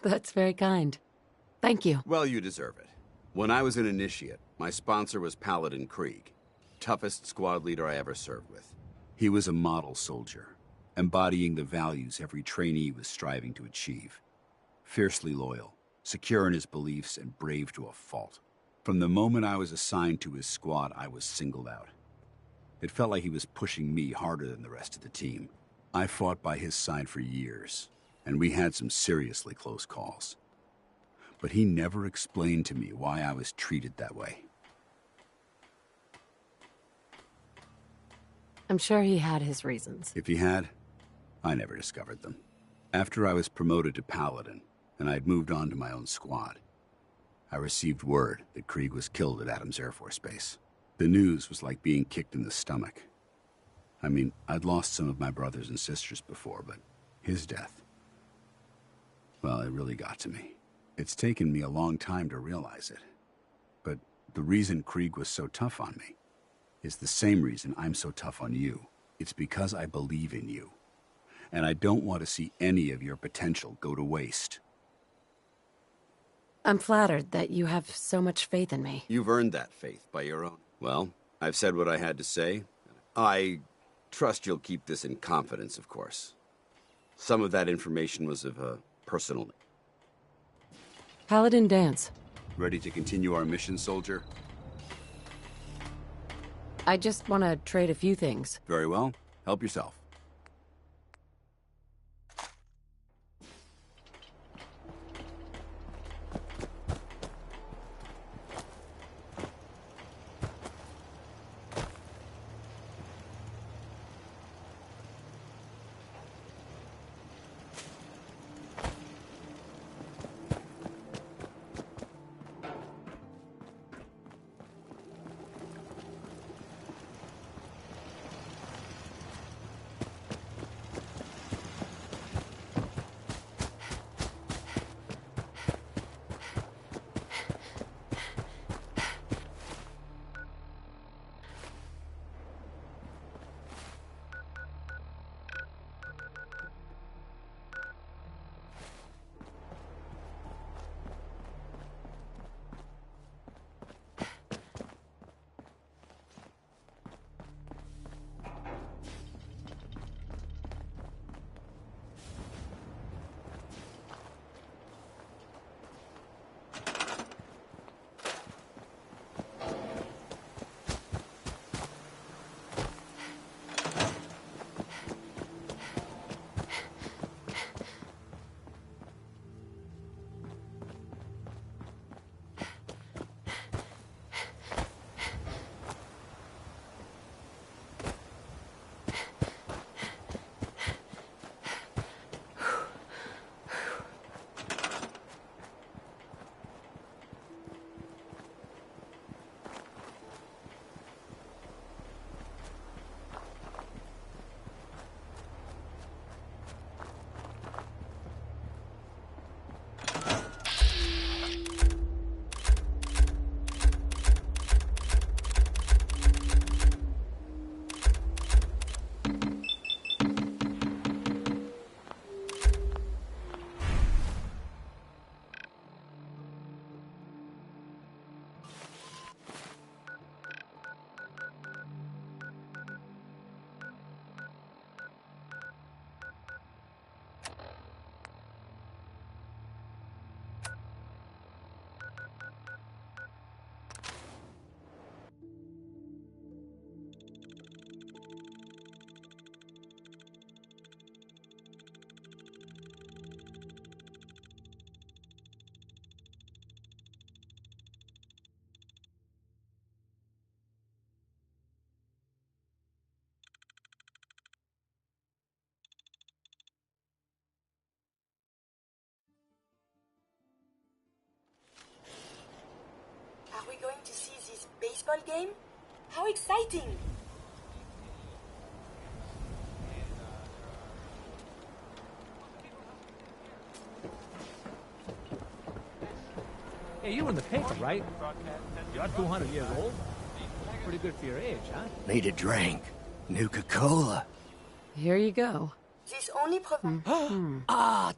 That's very kind. Thank you. Well, you deserve it. When I was an initiate, my sponsor was Paladin Krieg, toughest squad leader I ever served with. He was a model soldier, embodying the values every trainee was striving to achieve. Fiercely loyal, secure in his beliefs, and brave to a fault. From the moment I was assigned to his squad, I was singled out. It felt like he was pushing me harder than the rest of the team. I fought by his side for years, and we had some seriously close calls. But he never explained to me why I was treated that way. I'm sure he had his reasons. If he had, I never discovered them. After I was promoted to Paladin, and I'd moved on to my own squad, I received word that Krieg was killed at Adams Air Force Base. The news was like being kicked in the stomach. I mean, I'd lost some of my brothers and sisters before, but his death, well, it really got to me. It's taken me a long time to realize it. But the reason Krieg was so tough on me is the same reason I'm so tough on you. It's because I believe in you. And I don't want to see any of your potential go to waste. I'm flattered that you have so much faith in me. You've earned that faith by your own. Well, I've said what I had to say. I trust you'll keep this in confidence, of course. Some of that information was of a personal... Paladin Danse. Ready to continue our mission, soldier? I just want to trade a few things. Very well. Help yourself. we going to see this baseball game? How exciting! Hey, you in the paper, right? You're 200 years old? Pretty good for your age, huh? Need a drink. Nuka-Cola. Here you go. This only provides... Ah!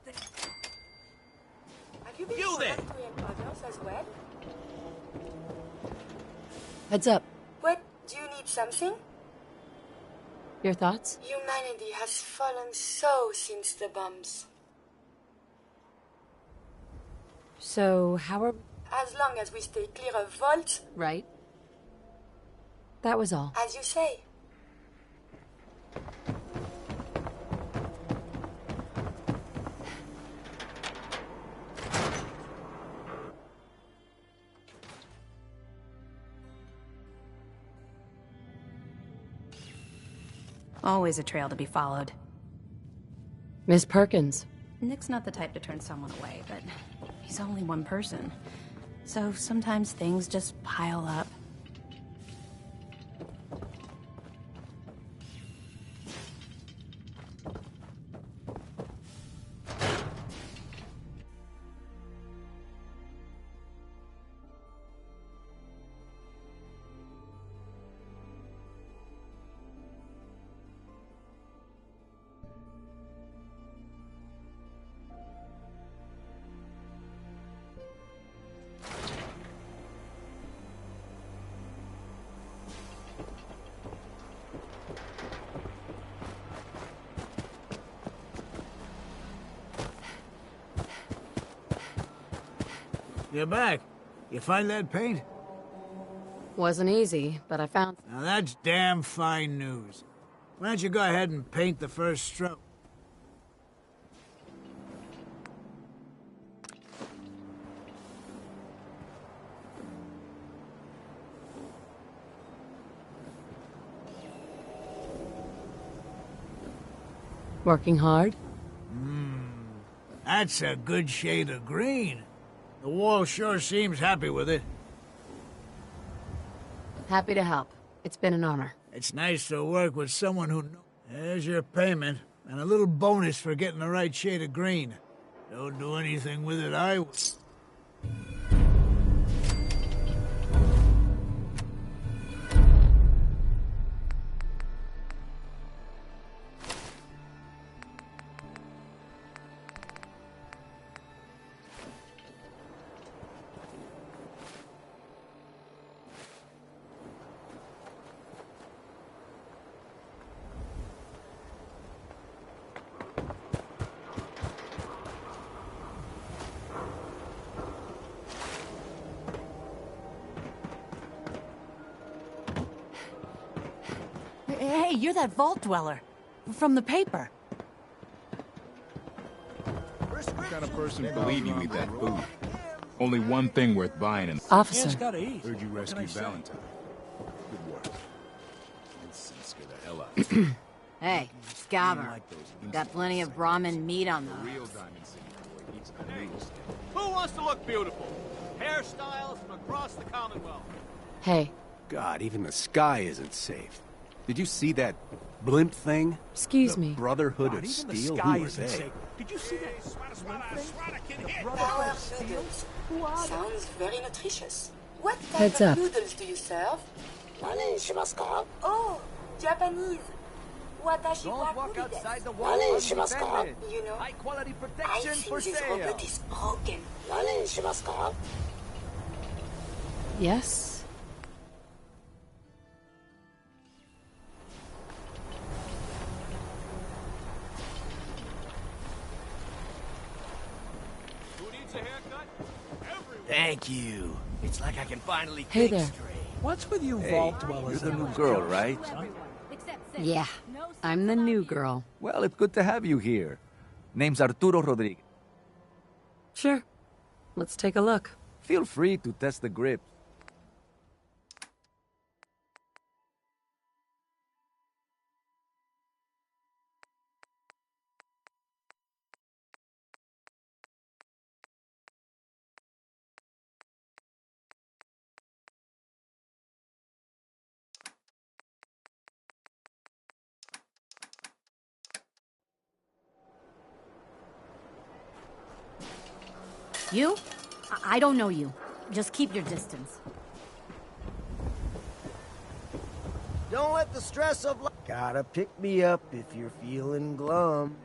Have you been You there! to others as well? Heads up. What? Do you need something? Your thoughts? Humanity has fallen so since the bombs. So, how are... As long as we stay clear of vaults, Right. That was all. as you say. Always a trail to be followed. Miss Perkins. Nick's not the type to turn someone away, but he's only one person. So sometimes things just pile up. You're back. You find that paint? Wasn't easy, but I found... Now that's damn fine news. Why don't you go ahead and paint the first stroke? Working hard? That's a good shade of green. The wall sure seems happy with it. Happy to help. It's been an honor. It's nice to work with someone who knows. There's your payment, and a little bonus for getting the right shade of green. Don't do anything with it, I will. Hey, you're that vault dweller. From the paper. What kind of person believe you leave that booth? Only one thing worth buying in... Officer. Heard you rescued Valentine. Good work. Let's scare the hell out. Hey, Scaver. Got plenty of Brahmin meat on the Real Diamond City boy eats a noodle stand. Who wants to look beautiful? Hairstyles from across the Commonwealth. Hey. God, even the sky isn't safe. Did you see that blimp thing? Excuse me. Brotherhood God, of even the Steel? sky Who are isn't they? safe. Did you see that blimp thing? The Power Brotherhood of Steel? noodles. Who are they? Sounds very nutritious. What type Heads of up. noodles do you serve? Oh, Japanese. Watashi wa Don't walk kuri outside desu. the wall undefended. You know, High quality I protection for think this sale. robot is broken. Yes? Who needs a haircut? Everyone. Thank you. It's like I can finally Hey think there. straight. What's with you Hey, vault dwellers? you're the new girl, right? Yeah. I'm the new girl. Well, it's good to have you here. Name's Arturo Rodriguez. Sure. Let's take a look. Feel free to test the grip. You? I don't know you. Just keep your distance. Don't let the stress of life... Gotta pick me up if you're feeling glum.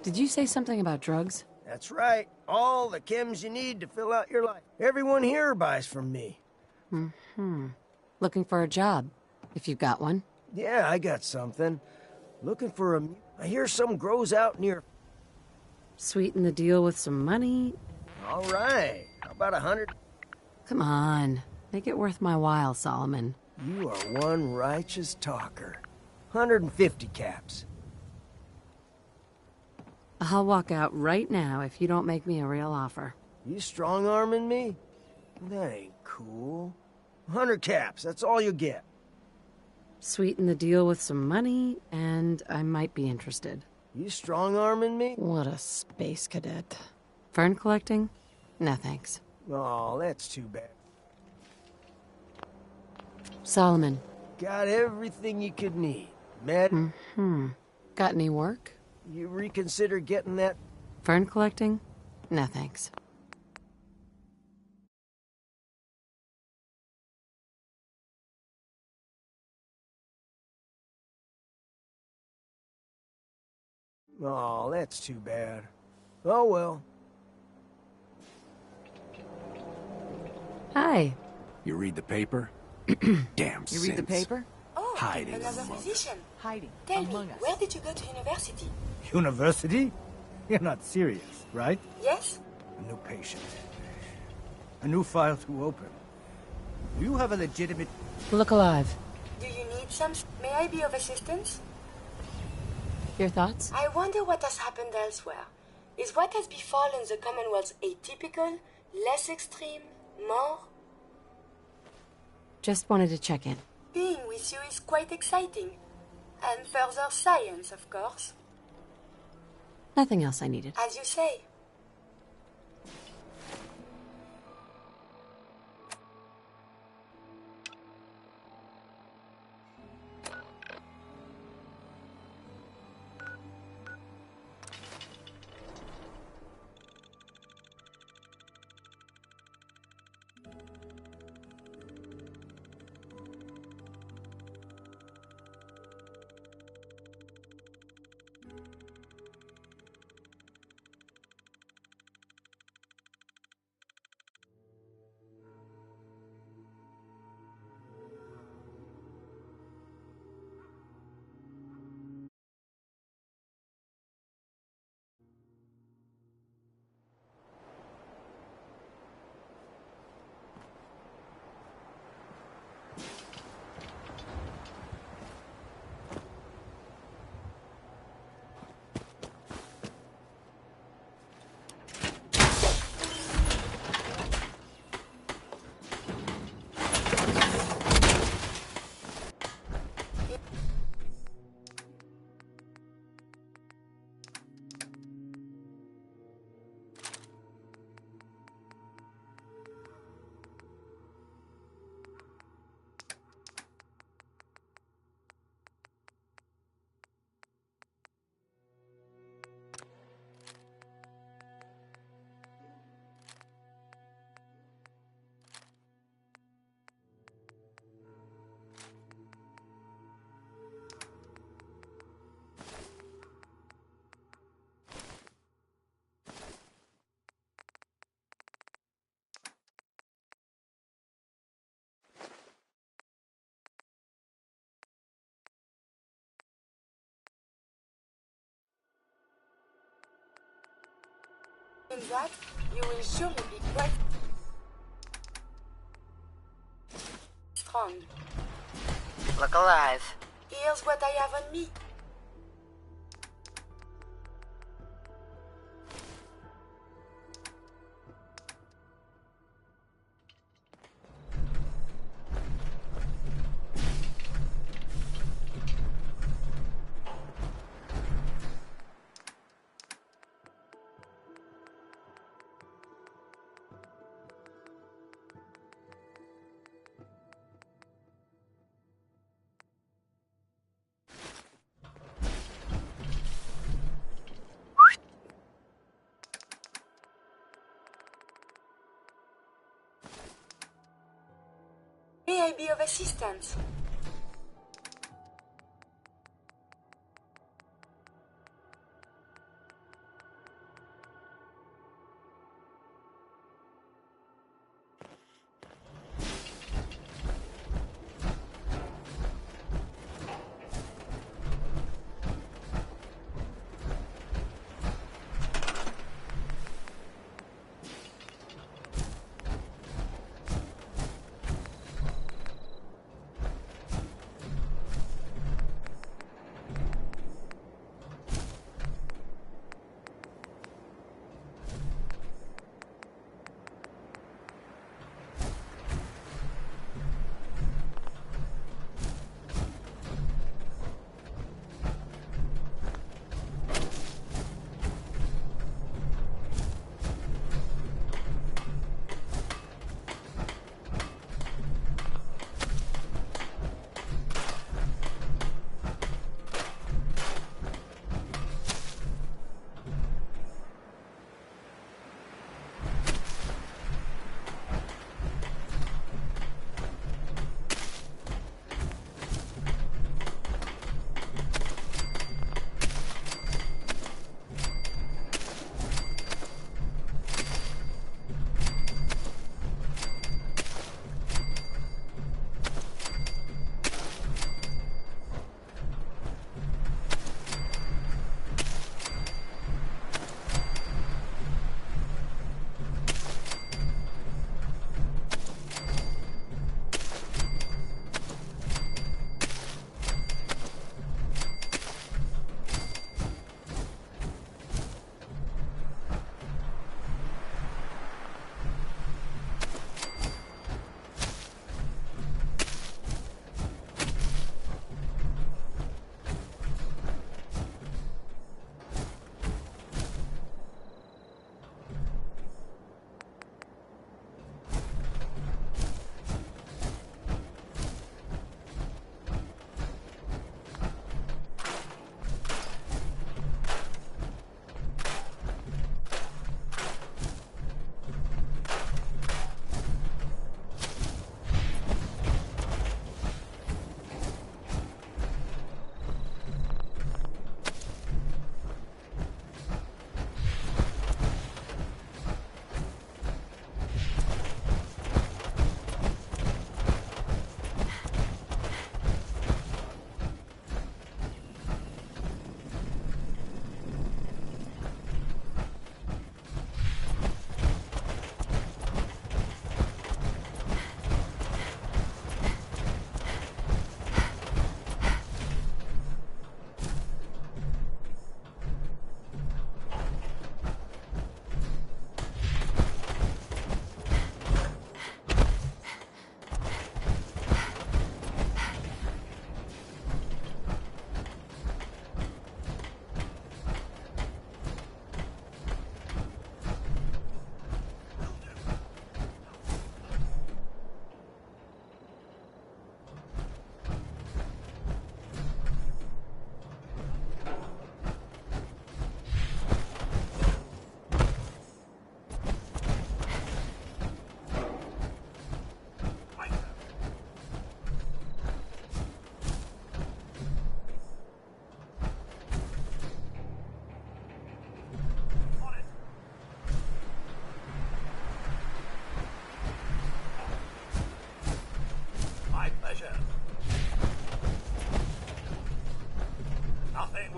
Did you say something about drugs? That's right. All the chems you need to fill out your life. Everyone here buys from me. Looking for a job, if you've got one. Yeah, I got something. Looking for a... I hear some grows out near... Sweeten the deal with some money. All right. How about 100? Come on. Make it worth my while, Solomon. You are one righteous talker. 150 caps. I'll walk out right now if you don't make me a real offer. You strong-arming me? That ain't cool. 100 caps, that's all you get. Sweeten the deal with some money, and I might be interested. You strong-arming me? What a space cadet. Fern collecting? No thanks. Oh, that's too bad. Solomon. Got everything you could need. Med... Got any work? You reconsider getting that... Fern collecting? No thanks. Oh, that's too bad. Oh, well. Hi. You read the paper? Damn You read the paper? Oh, Hiding another among us. musician. Hiding Tell me, among us. where did you go to university? University? You're not serious, right? Yes? A new patient. A new file to open. Do you have a legitimate... Look alive. Do you need some... May I be of assistance? Your thoughts? I wonder what has happened elsewhere. Is what has befallen the Commonwealth atypical, less extreme, more? Just wanted to check in. Being with you is quite exciting. And further science, of course. Nothing else I needed. As you say. In that, you will surely be quite strong. Look alive. Here's what I have on me. I be of assistance?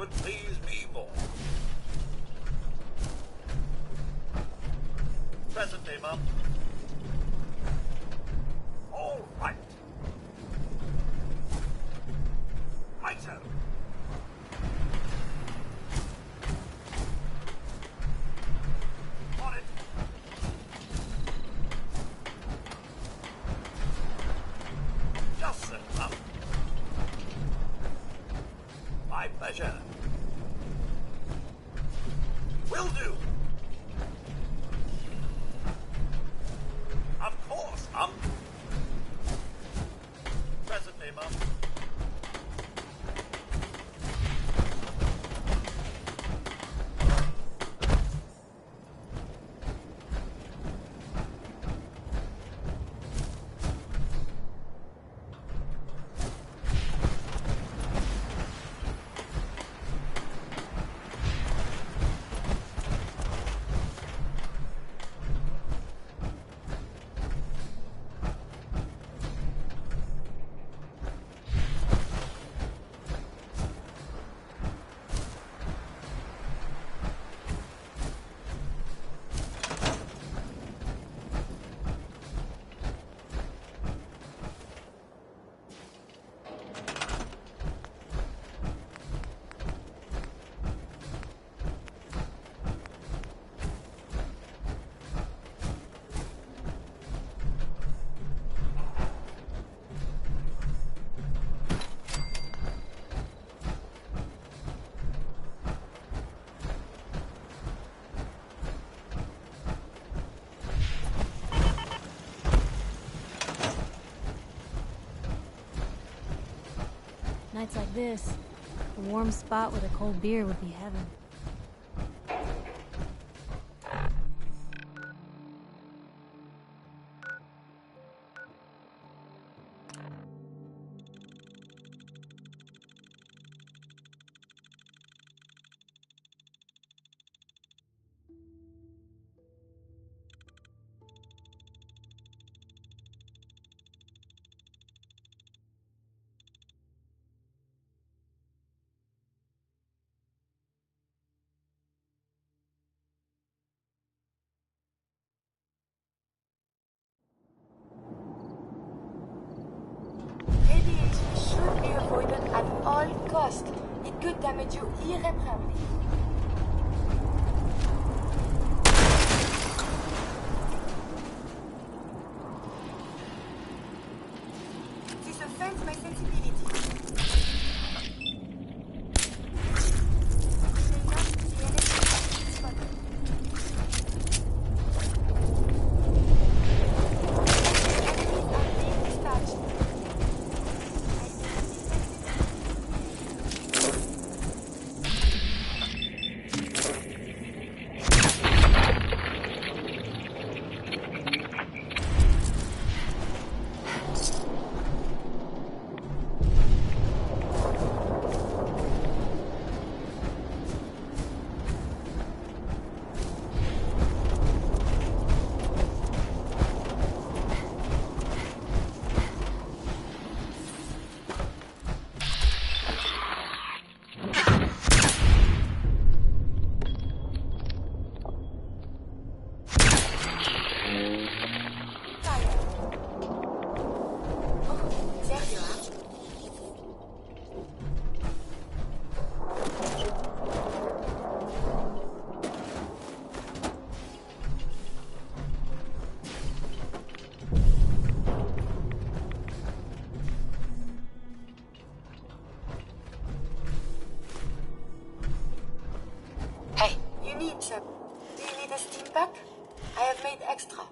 would please me more. Present day, Mum. All right. Righto. On it. Just so, Mum. My pleasure. Nights like this, a warm spot with a cold beer would be heaven. Radiation should be avoided at all costs. It could damage you irreparably. This offends my sensibility. Do you need a steam pack? I have made extra.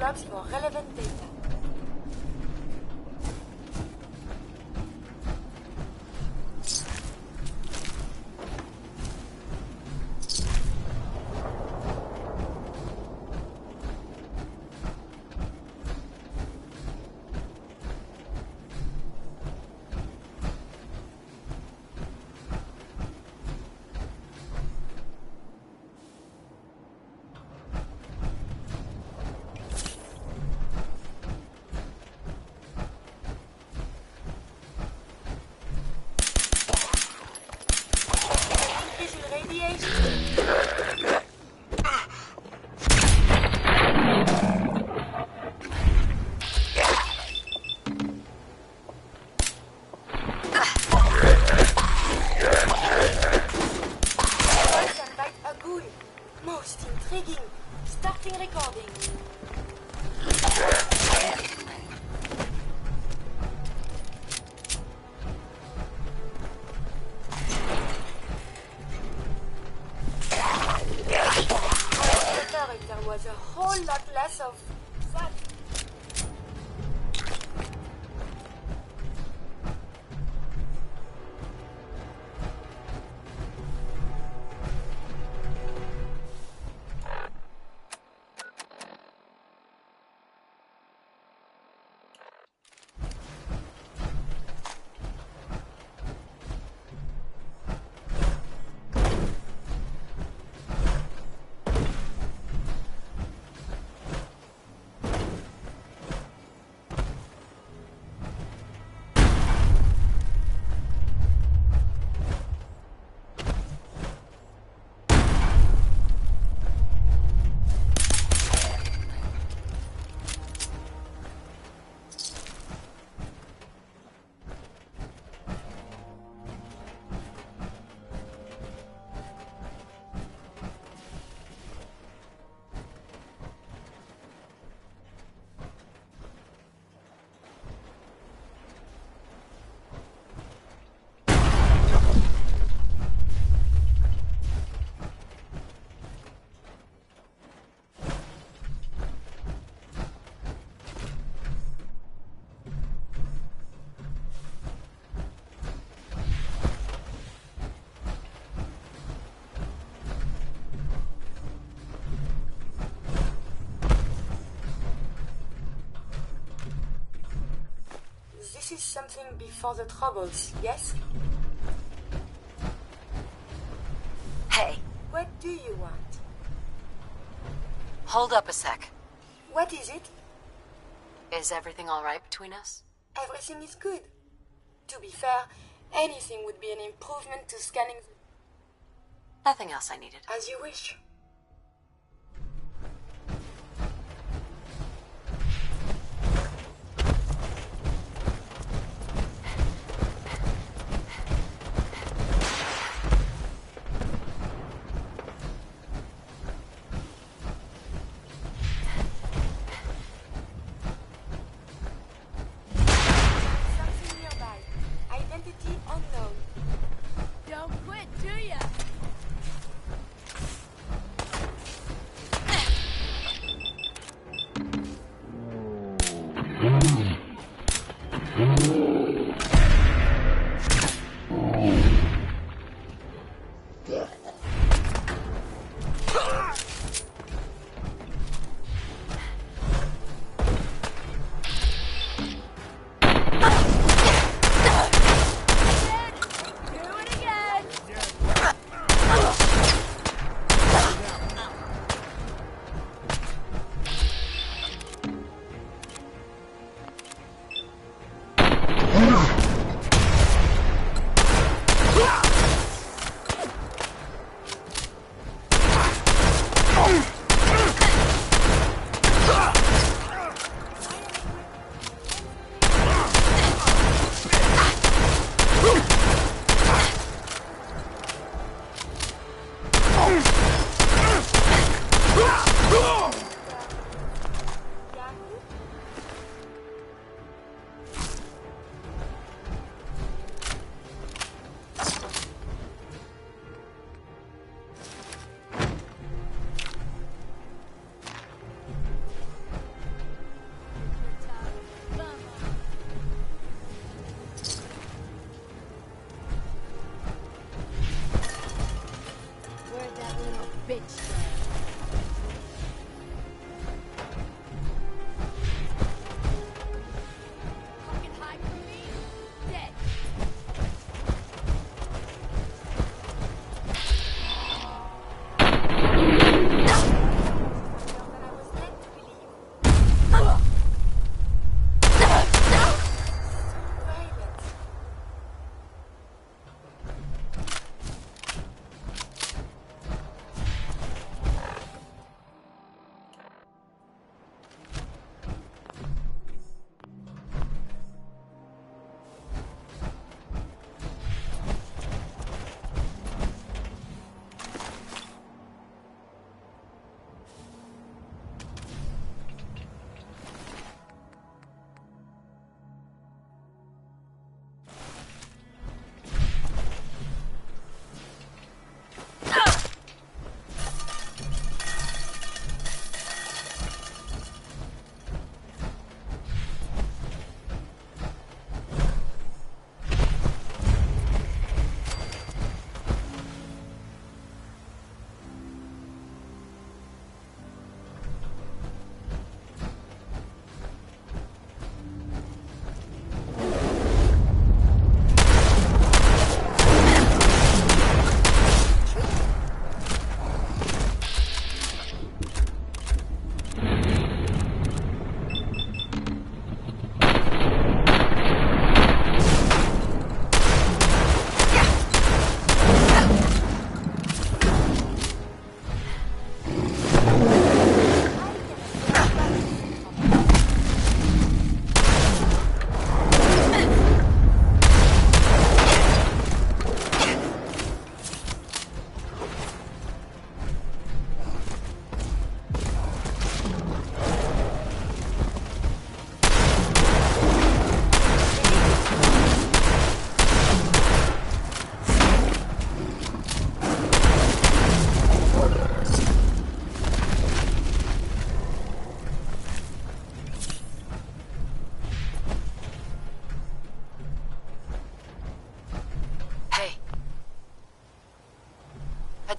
logs for relevant data. There was a whole lot less of that. This is something before the troubles, yes? Hey, What do you want? hold up a sec. What is it? Is everything all right between us? Everything is good. To be fair, anything would be an improvement to scanning. Nothing else I needed. As you wish. Something nearby. Identity unknown. Don't quit, do ya?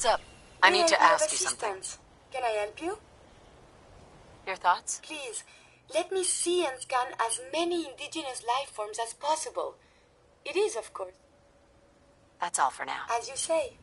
What's up? I need to ask you something. Can I help you? Your thoughts? Please, let me see and scan as many indigenous life forms as possible. It is, of course. That's all for now. As you say.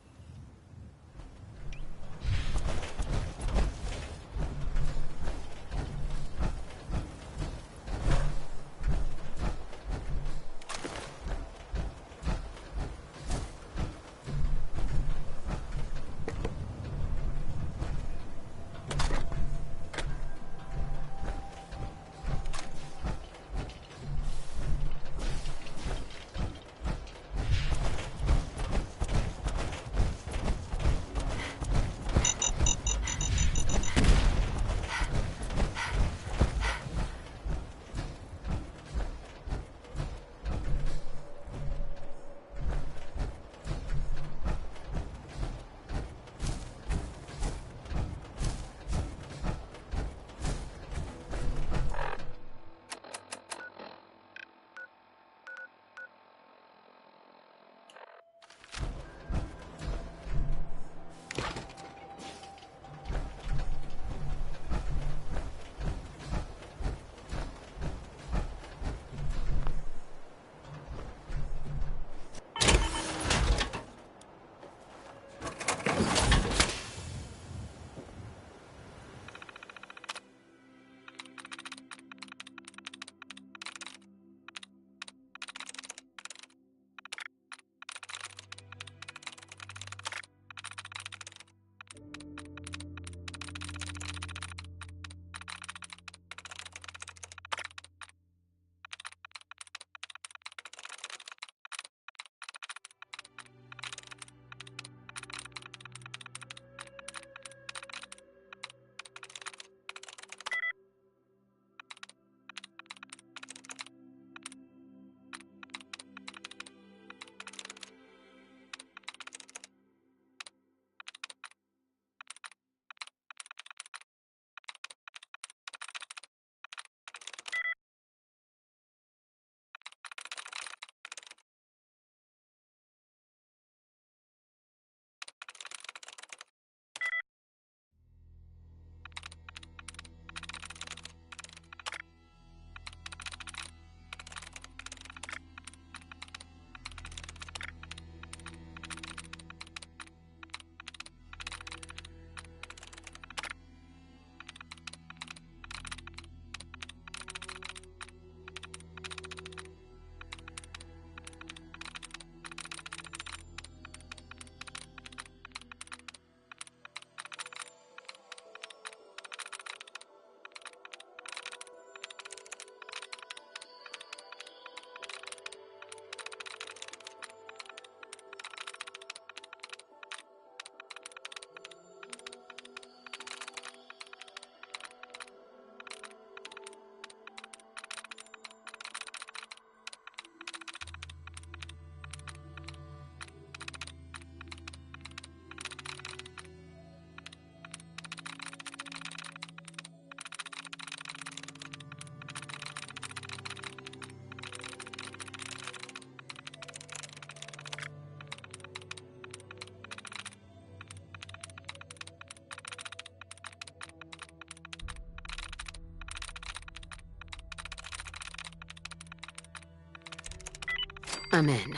I'm in.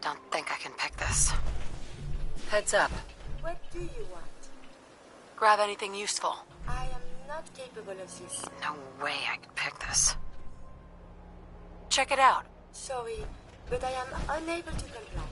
Don't think I can pick this. Heads up. What do you want? Grab anything useful. I am not capable of this. No way I can pick this. Check it out. Sorry, but I am unable to comply.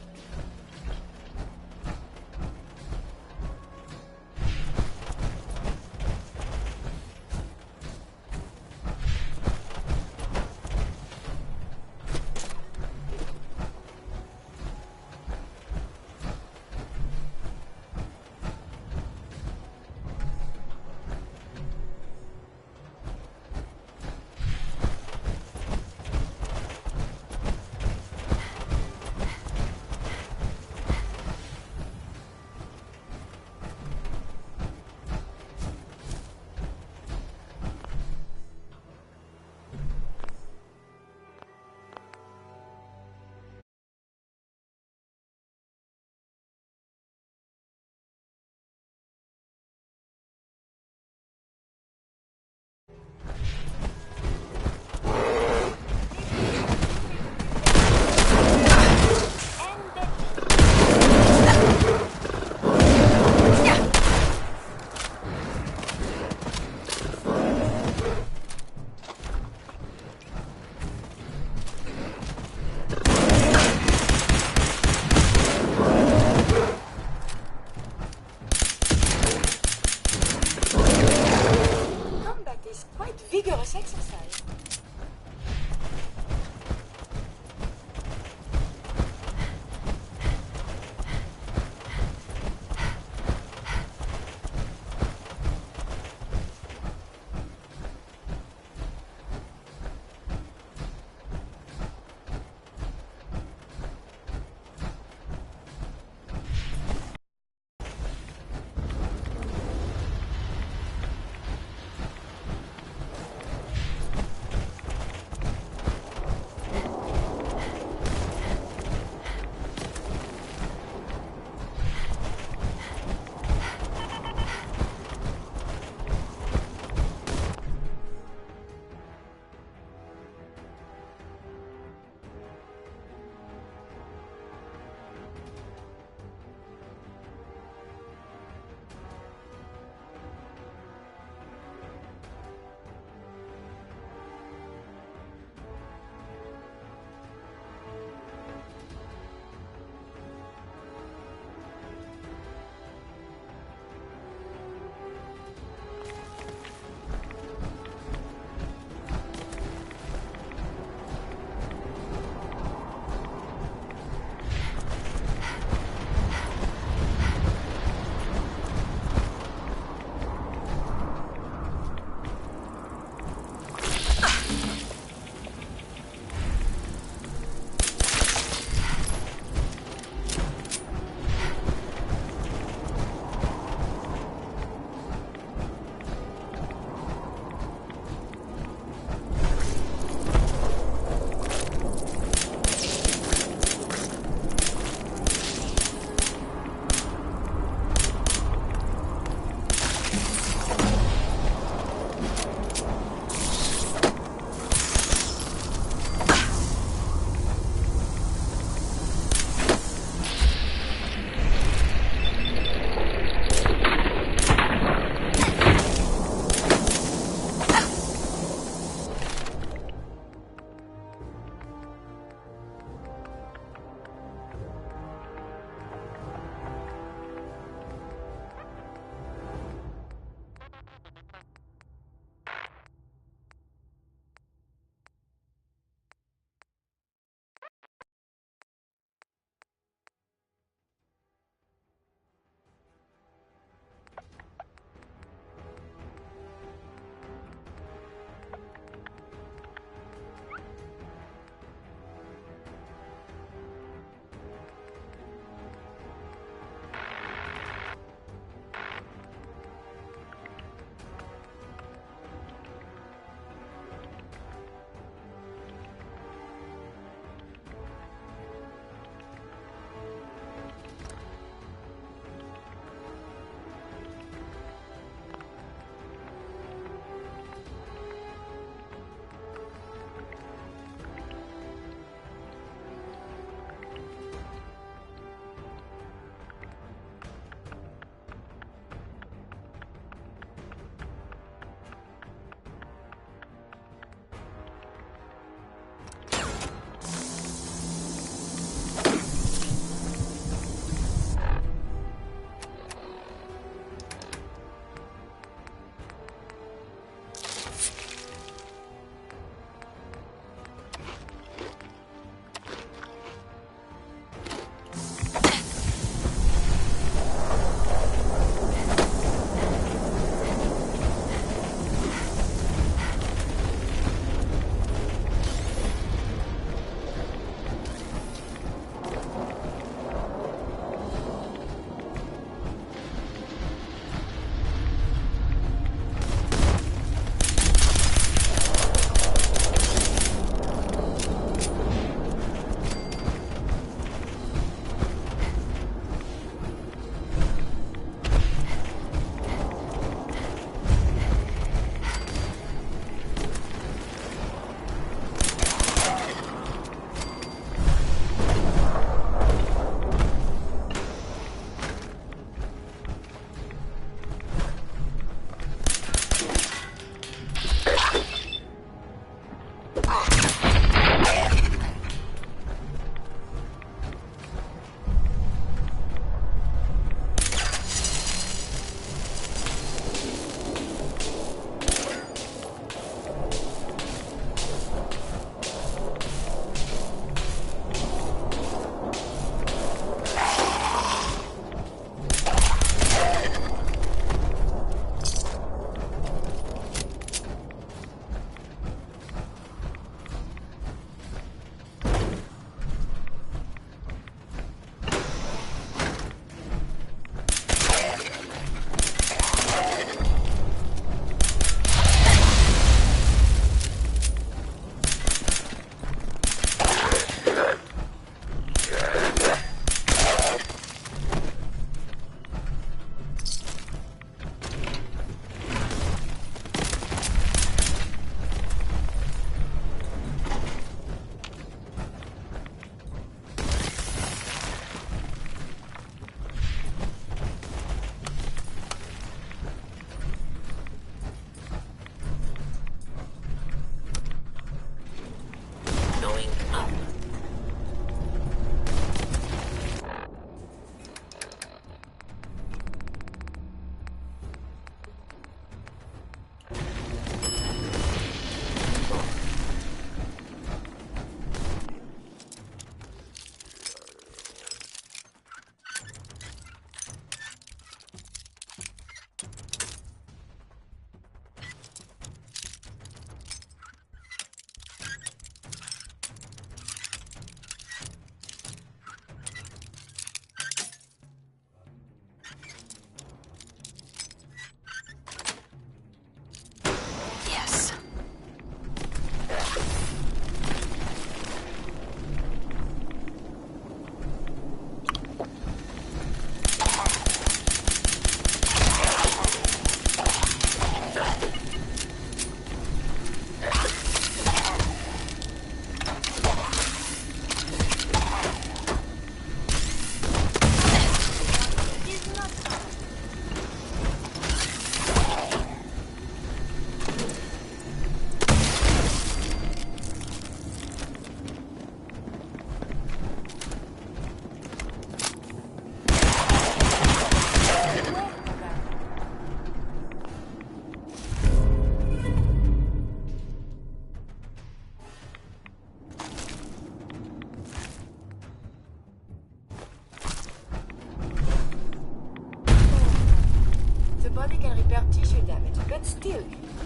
severe tissue damage, but still,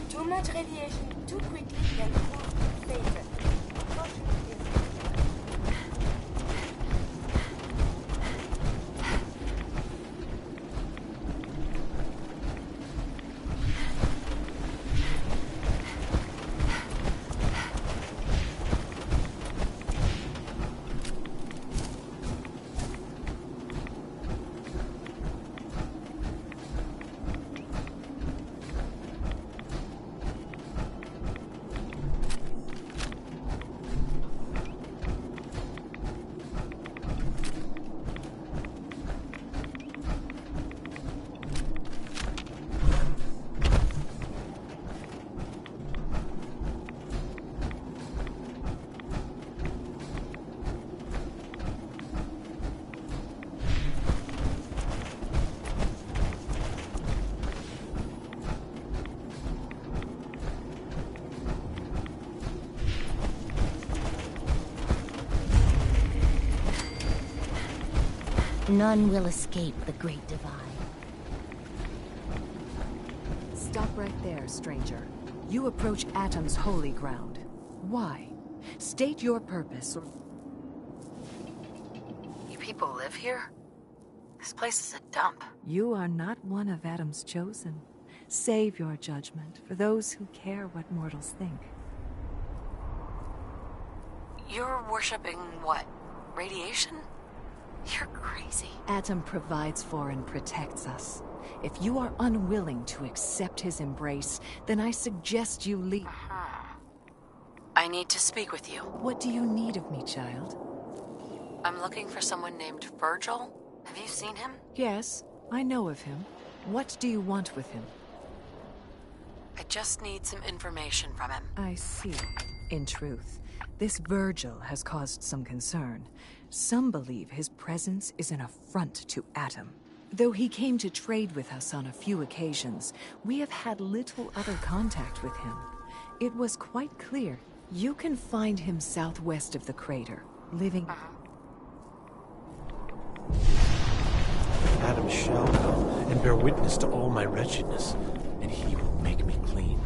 too much radiation too quickly can prove fatal. Unfortunately, none will escape the Great Divide. Stop right there, stranger. You approach Atom's holy ground. Why? State your purpose or... You people live here? This place is a dump. You are not one of Atom's chosen. Save your judgment for those who care what mortals think. You're worshipping what? Radiation? You're crazy. Atom provides for and protects us. If you are unwilling to accept his embrace, then I suggest you leave. I need to speak with you. What do you need of me, child? I'm looking for someone named Virgil. Have you seen him? Yes, I know of him. What do you want with him? I just need some information from him. I see. In truth, this Virgil has caused some concern. Some believe his presence is an affront to Atom. Though he came to trade with us on a few occasions, we have had little other contact with him. It was quite clear. You can find him southwest of the crater, living... Atom shall come and bear witness to all my wretchedness, and he will make me clean.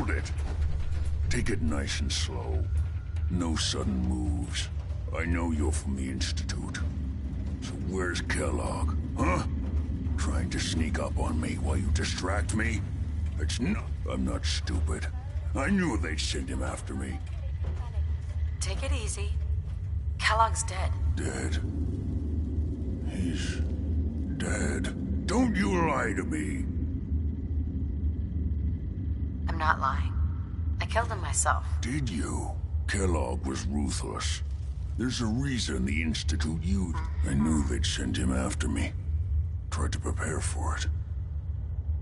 Hold it! Take it nice and slow. No sudden moves. I know you're from the Institute. So where's Kellogg, huh? Trying to sneak up on me while you distract me? It's not... I'm not stupid. I knew they'd send him after me. Take it easy. Kellogg's dead. Dead? He's... dead. Don't you lie to me. I'm not lying. I killed him myself. Did you? Kellogg was ruthless. There's a reason the Institute used... I knew they'd send him after me. Tried to prepare for it.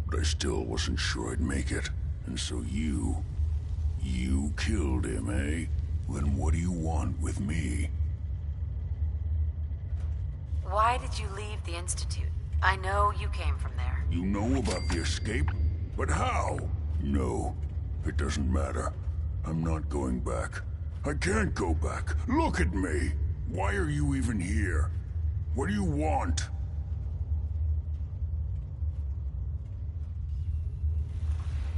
But I still wasn't sure I'd make it. And so you killed him, eh? Then what do you want with me? Why did you leave the Institute? I know you came from there. You know about the escape? But how? No, it doesn't matter. I'm not going back. I can't go back. Look at me. Why are you even here? What do you want?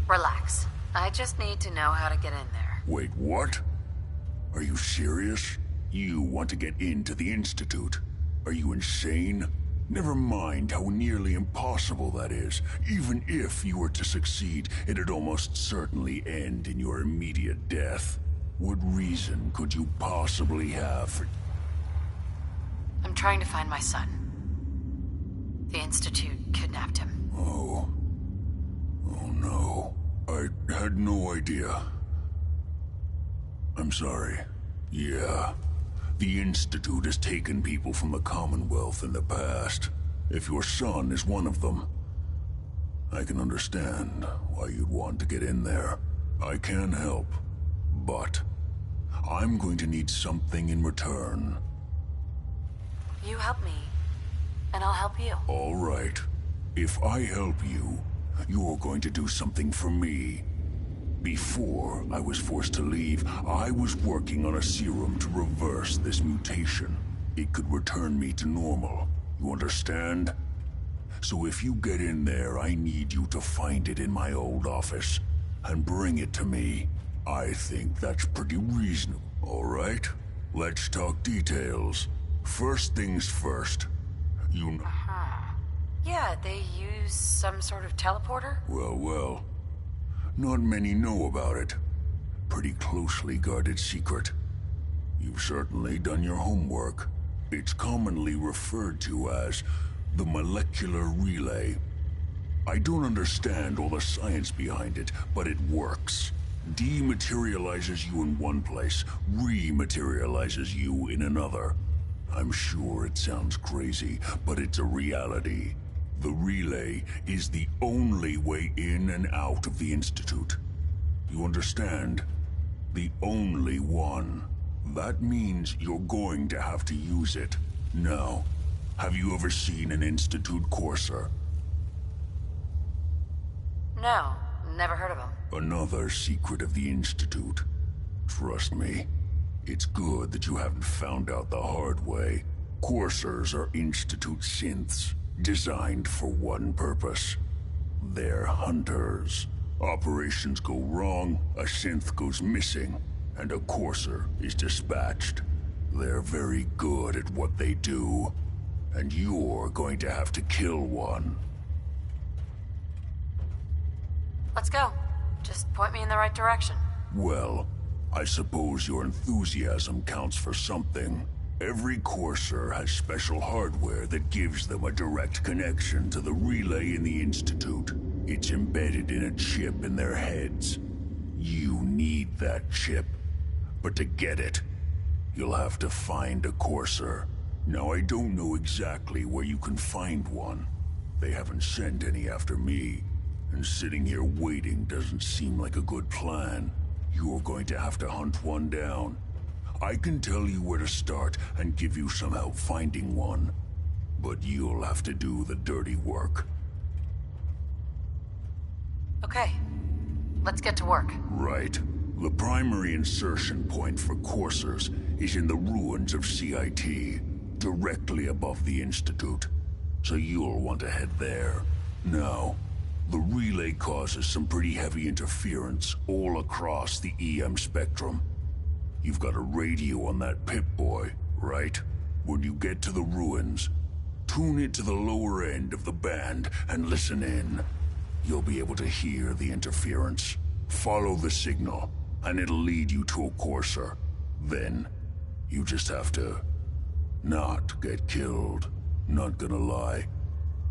Relax. I just need to know how to get in there. Wait, what? Are you serious? You want to get into the Institute? Are you insane? Never mind how nearly impossible that is. Even if you were to succeed, it'd almost certainly end in your immediate death. What reason could you possibly have for... I'm trying to find my son. The Institute kidnapped him. Oh. Oh no. I had no idea. I'm sorry. Yeah. The Institute has taken people from the Commonwealth in the past. If your son is one of them, I can understand why you'd want to get in there. I can help, but I'm going to need something in return. You help me, and I'll help you. All right. If I help you, you're going to do something for me. Before I was forced to leave, I was working on a serum to reverse this mutation. It could return me to normal. You understand? So if you get in there, I need you to find it in my old office and bring it to me. I think that's pretty reasonable. All right? Let's talk details. First things first. You know... Yeah, they use some sort of teleporter? Well. Not many know about it. Pretty closely guarded secret. You've certainly done your homework. It's commonly referred to as the molecular relay. I don't understand all the science behind it, but it works. Dematerializes you in one place, rematerializes you in another. I'm sure it sounds crazy, but it's a reality. The relay is the only way in and out of the Institute. You understand? The only one. That means you're going to have to use it. Now, have you ever seen an Institute courser? No, never heard of them. Another secret of the Institute. Trust me, it's good that you haven't found out the hard way. Coursers are Institute synths. Designed for one purpose. They're hunters. Operations go wrong, a synth goes missing, and a courser is dispatched. They're very good at what they do, and you're going to have to kill one. Let's go. Just point me in the right direction. Well, I suppose your enthusiasm counts for something. Every courser has special hardware that gives them a direct connection to the relay in the Institute. It's embedded in a chip in their heads. You need that chip. But to get it, you'll have to find a courser. Now, I don't know exactly where you can find one. They haven't sent any after me. And sitting here waiting doesn't seem like a good plan. You're going to have to hunt one down. I can tell you where to start and give you some help finding one. But you'll have to do the dirty work. Okay. Let's get to work. Right. The primary insertion point for coursers is in the ruins of CIT, directly above the Institute. So you'll want to head there. Now, The relay causes some pretty heavy interference all across the EM spectrum. You've got a radio on that Pip-Boy, right? When you get to the ruins, tune it to the lower end of the band and listen in. You'll be able to hear the interference. Follow the signal, and it'll lead you to a courser. Then, you just have to not get killed. Not gonna lie,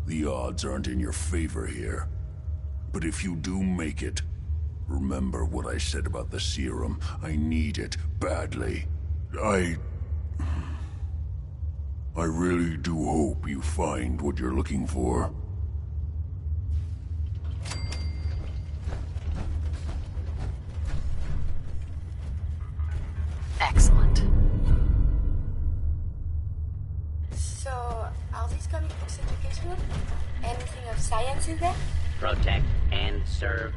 the odds aren't in your favor here. But if you do make it, remember what I said about the serum. I need it badly. I really do hope you find what you're looking for. Excellent. So, are these comic books educational? Anything of science in there? Protect and serve.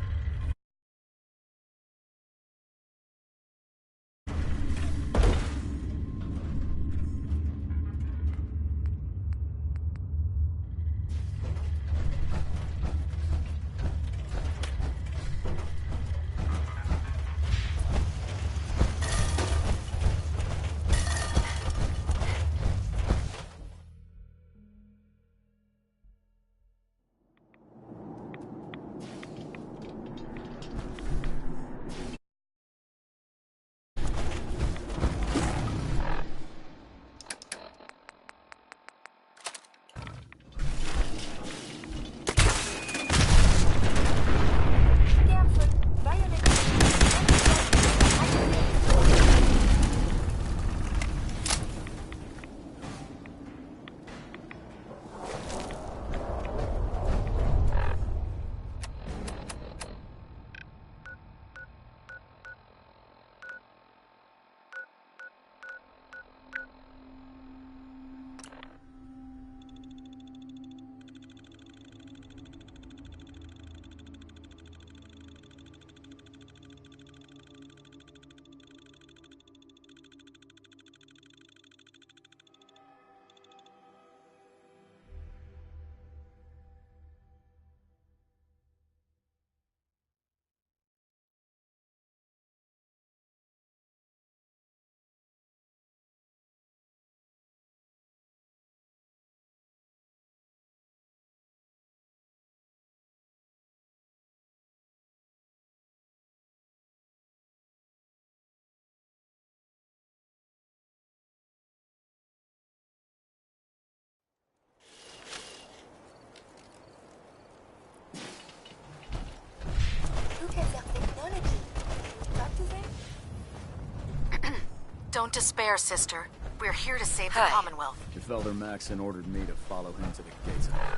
Don't despair, sister. We're here to save the Commonwealth. If Elder Maxon ordered me to follow him to the gates of hell.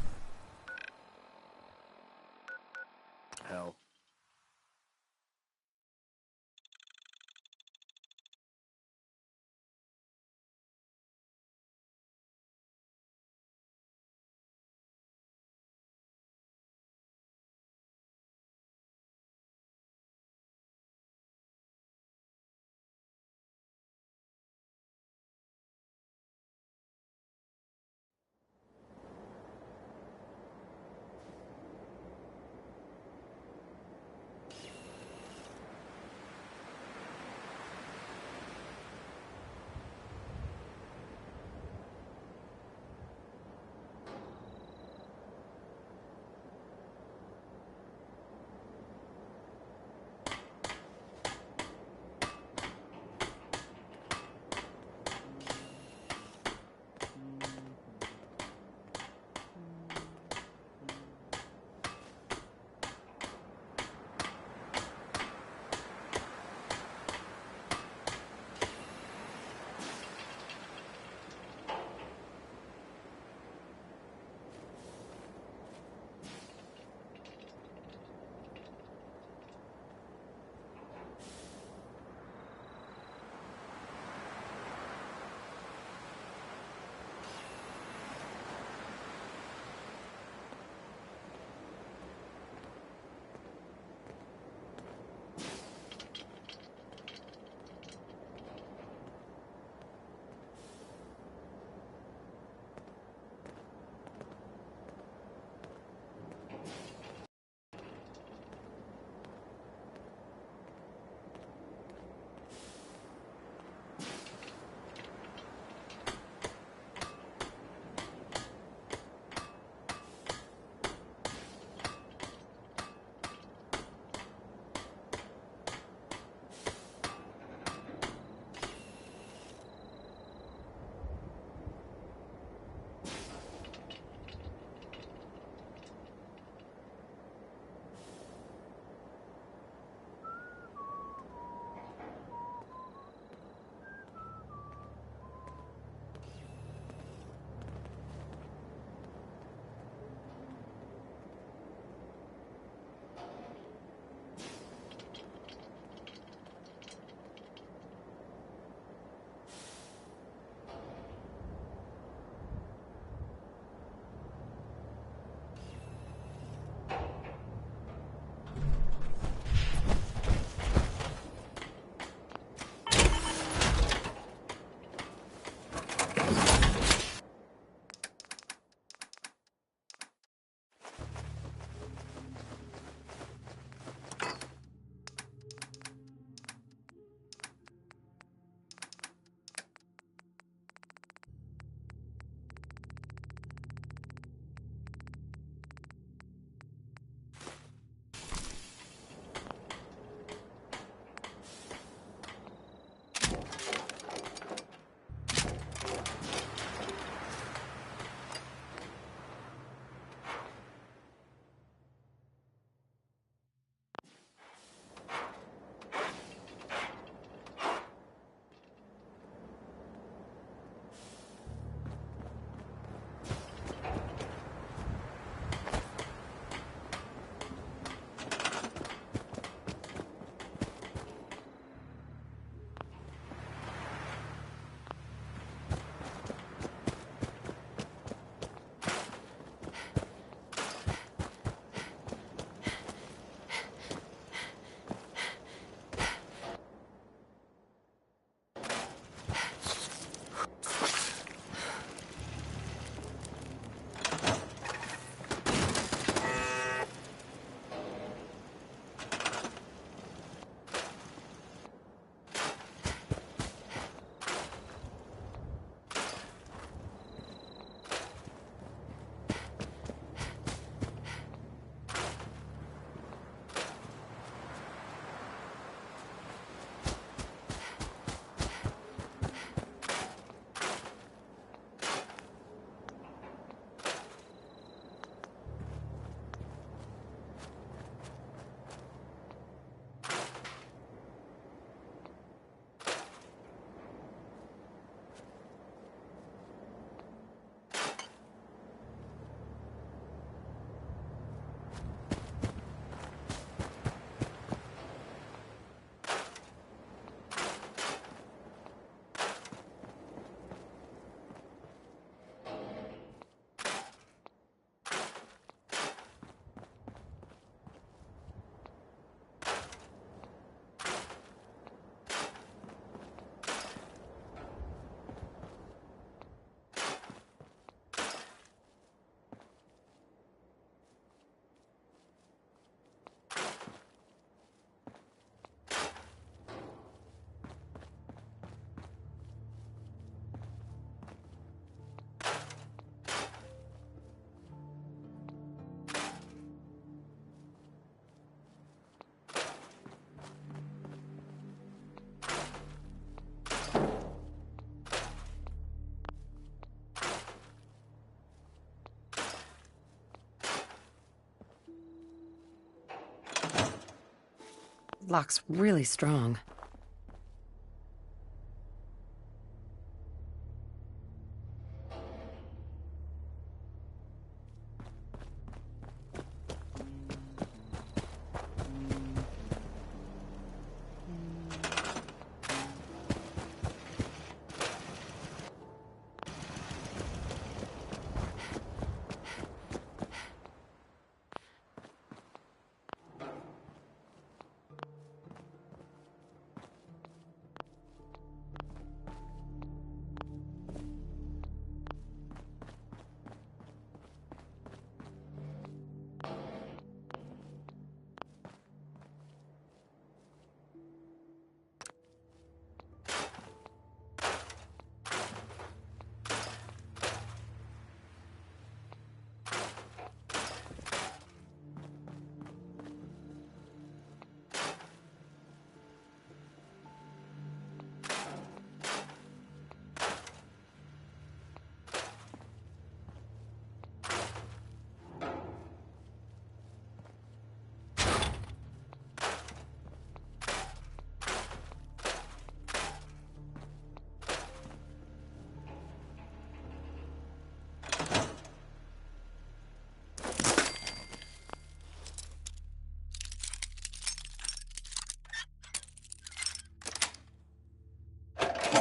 Lock's really strong.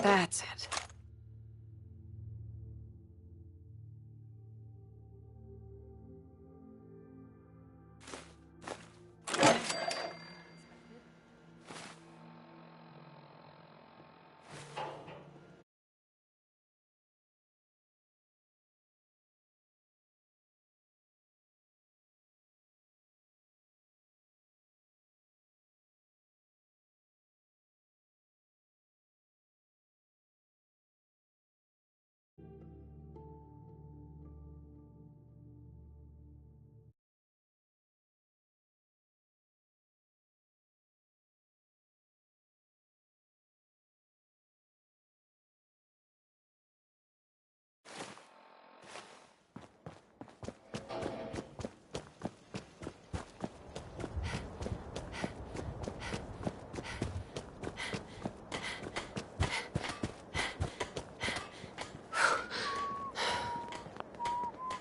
That's it.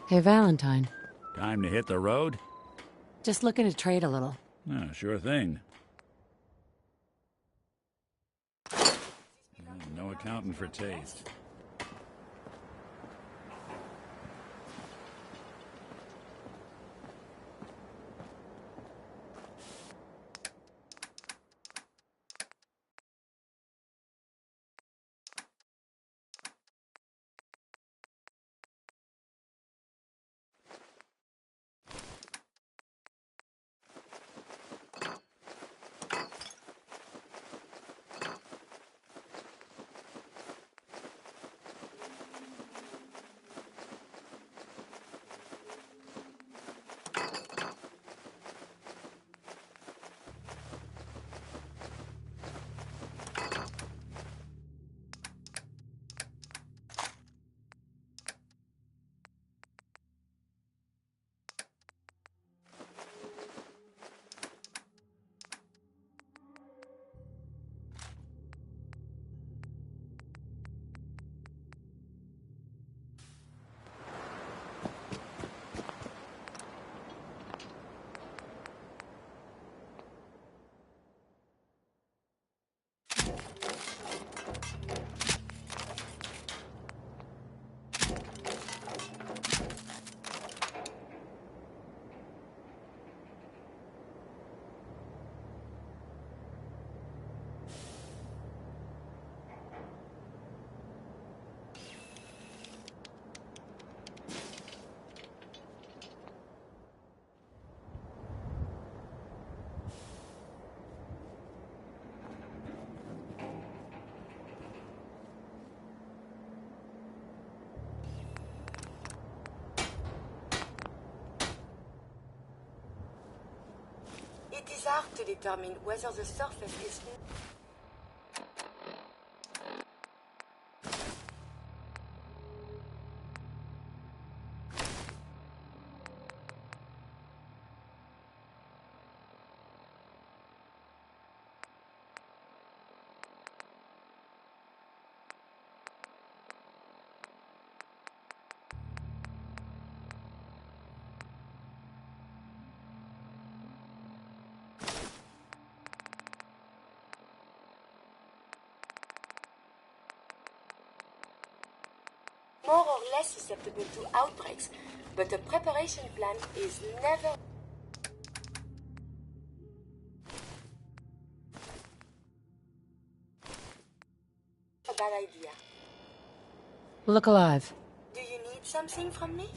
Hey, Valentine. Time to hit the road? Just looking to trade a little. Oh, sure thing. No accounting for taste. It is hard to determine whether the surface is... more or less susceptible to outbreaks, but a preparation plan is never a bad idea. Look alive. Do you need something from me?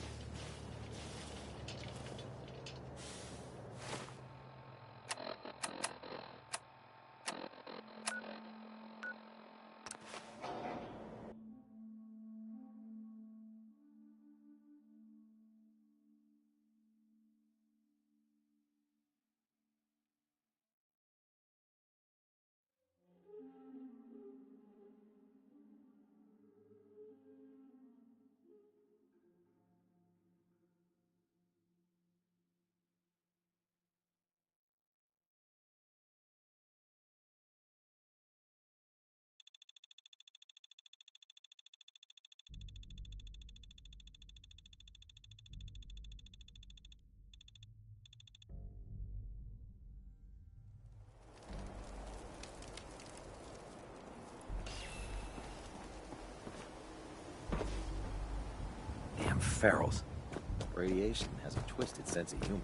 Damn ferals. Radiation has a twisted sense of humor.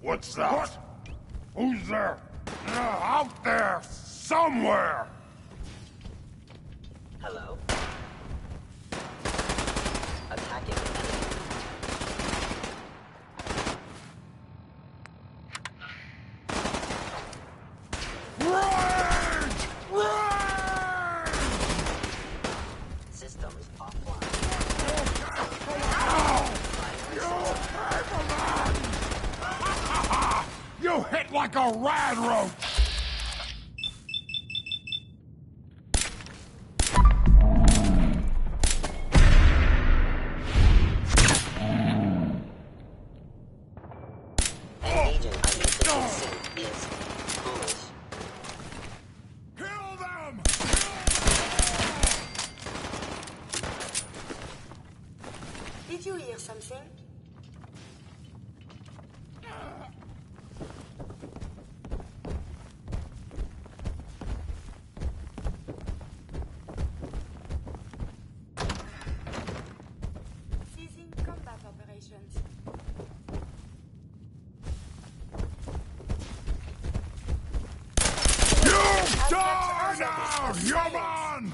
What's that? What? Who's there? Out there! Somewhere! Hello? Attacking enemy. Rage! Rage! Systems offline. You hit like a rad roach! Engaging unconditional. Did you hear something? Ceasing combat operations. Die now, human!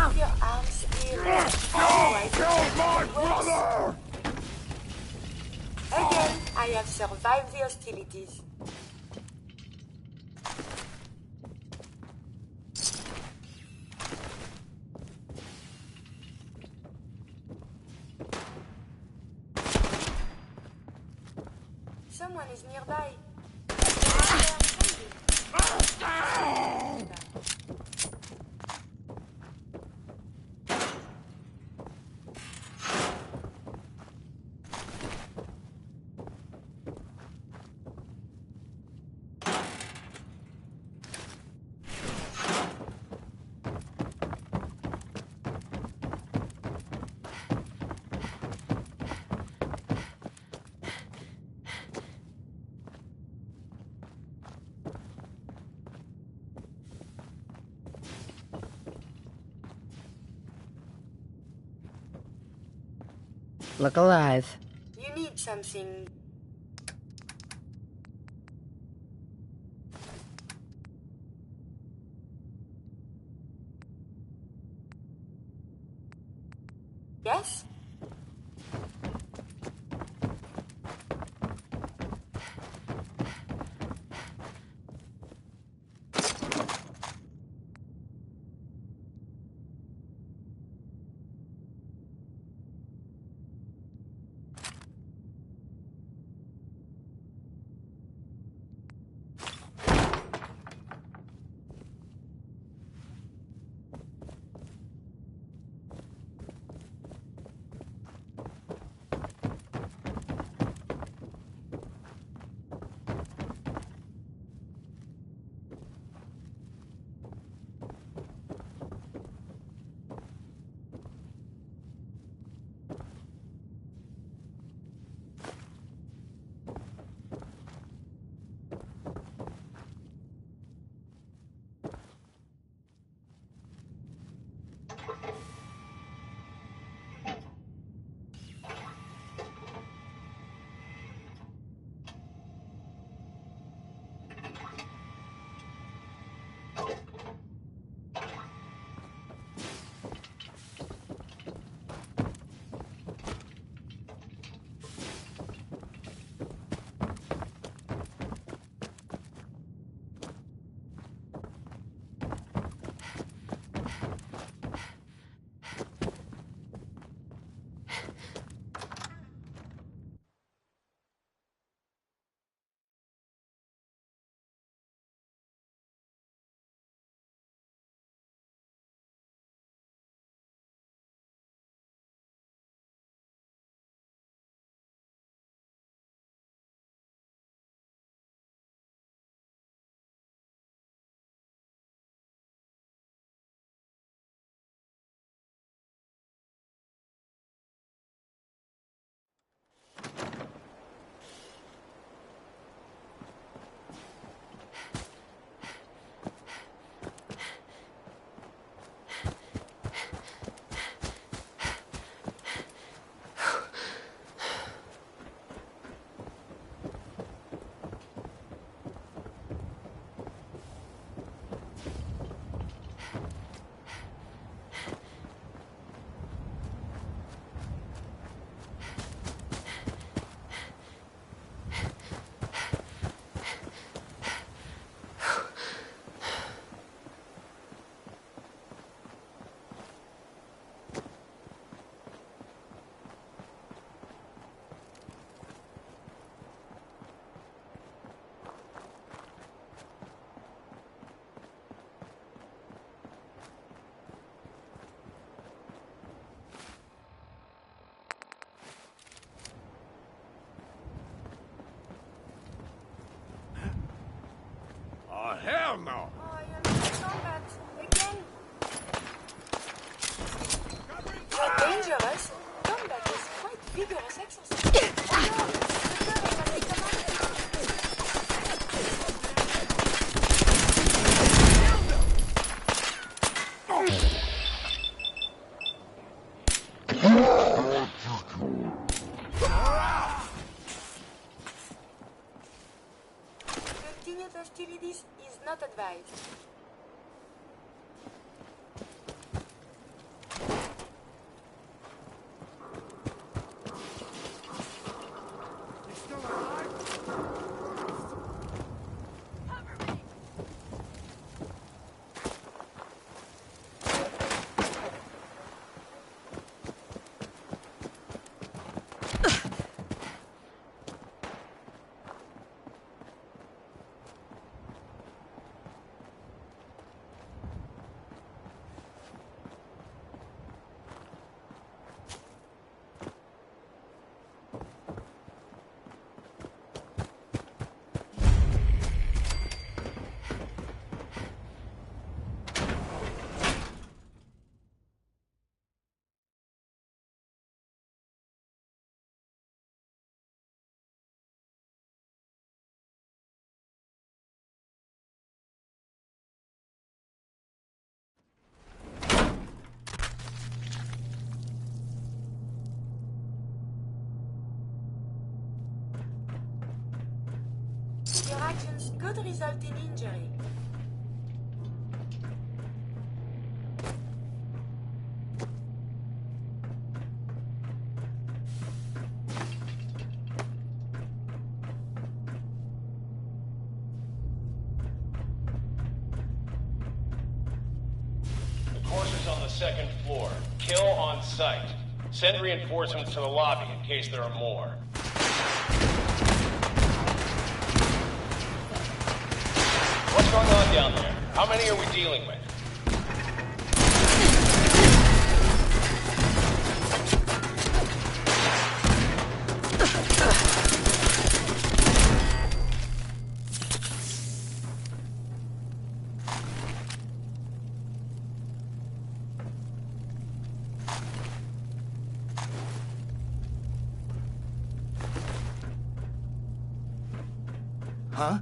Keep your arms here. Otherwise, Killed my brother! again, I have survived the hostilities. Someone is nearby. Look alive. You need something. Yes? Oh, hell no! Oh, you're in combat. Again? You're dangerous. Combat is quite vigorous exercise. Oh no, it's recurring when they come after you. Continued hostilities is not advised. Your actions could result in injury. The course is on the second floor. Kill on sight. Send reinforcements to the lobby in case there are more. What's going on down there? How many are we dealing with? Huh?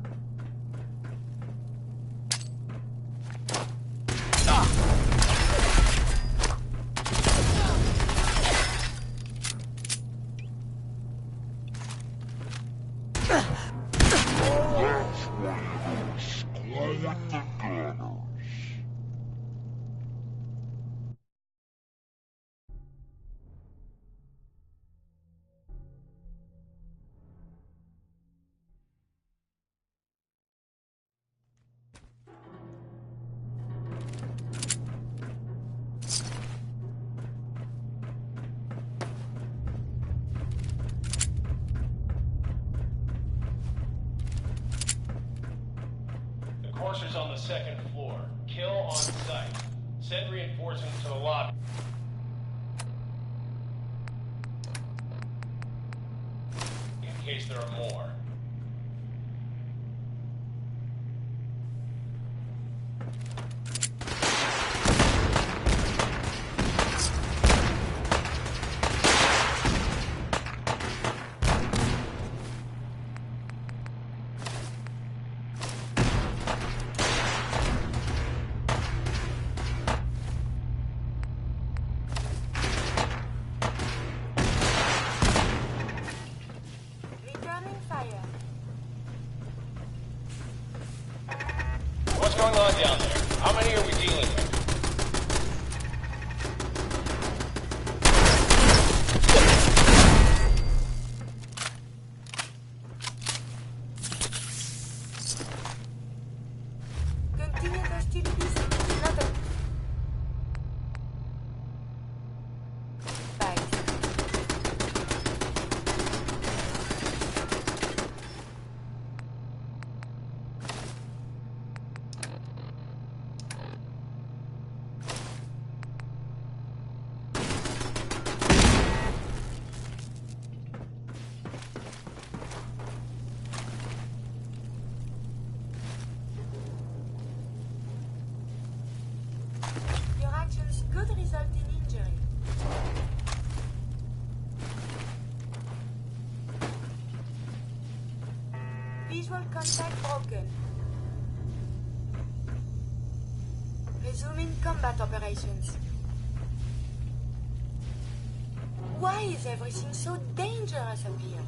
Coursers on the second floor. Kill on sight. Send reinforcements to the lobby. In case there are more. What's going on down there? How many are we dealing with? Continue hostilities is not advised. could result in injury. Visual contact broken. Resuming combat operations. Why is everything so dangerous up here?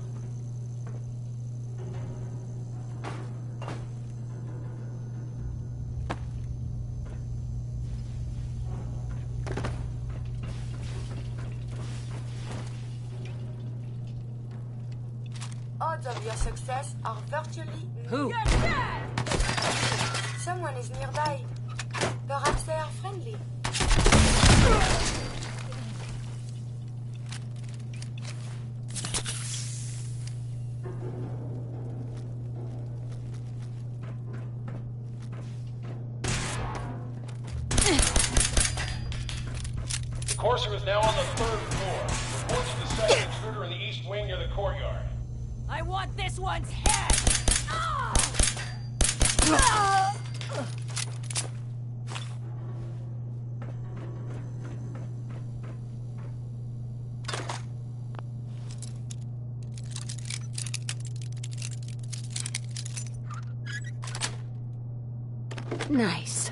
Odds of your success are virtually Who? Someone is nearby. Perhaps they are friendly. The Courser is now on the 3rd floor. Reports to the second intruder in the east wing near the courtyard. I want this one's head! Nice.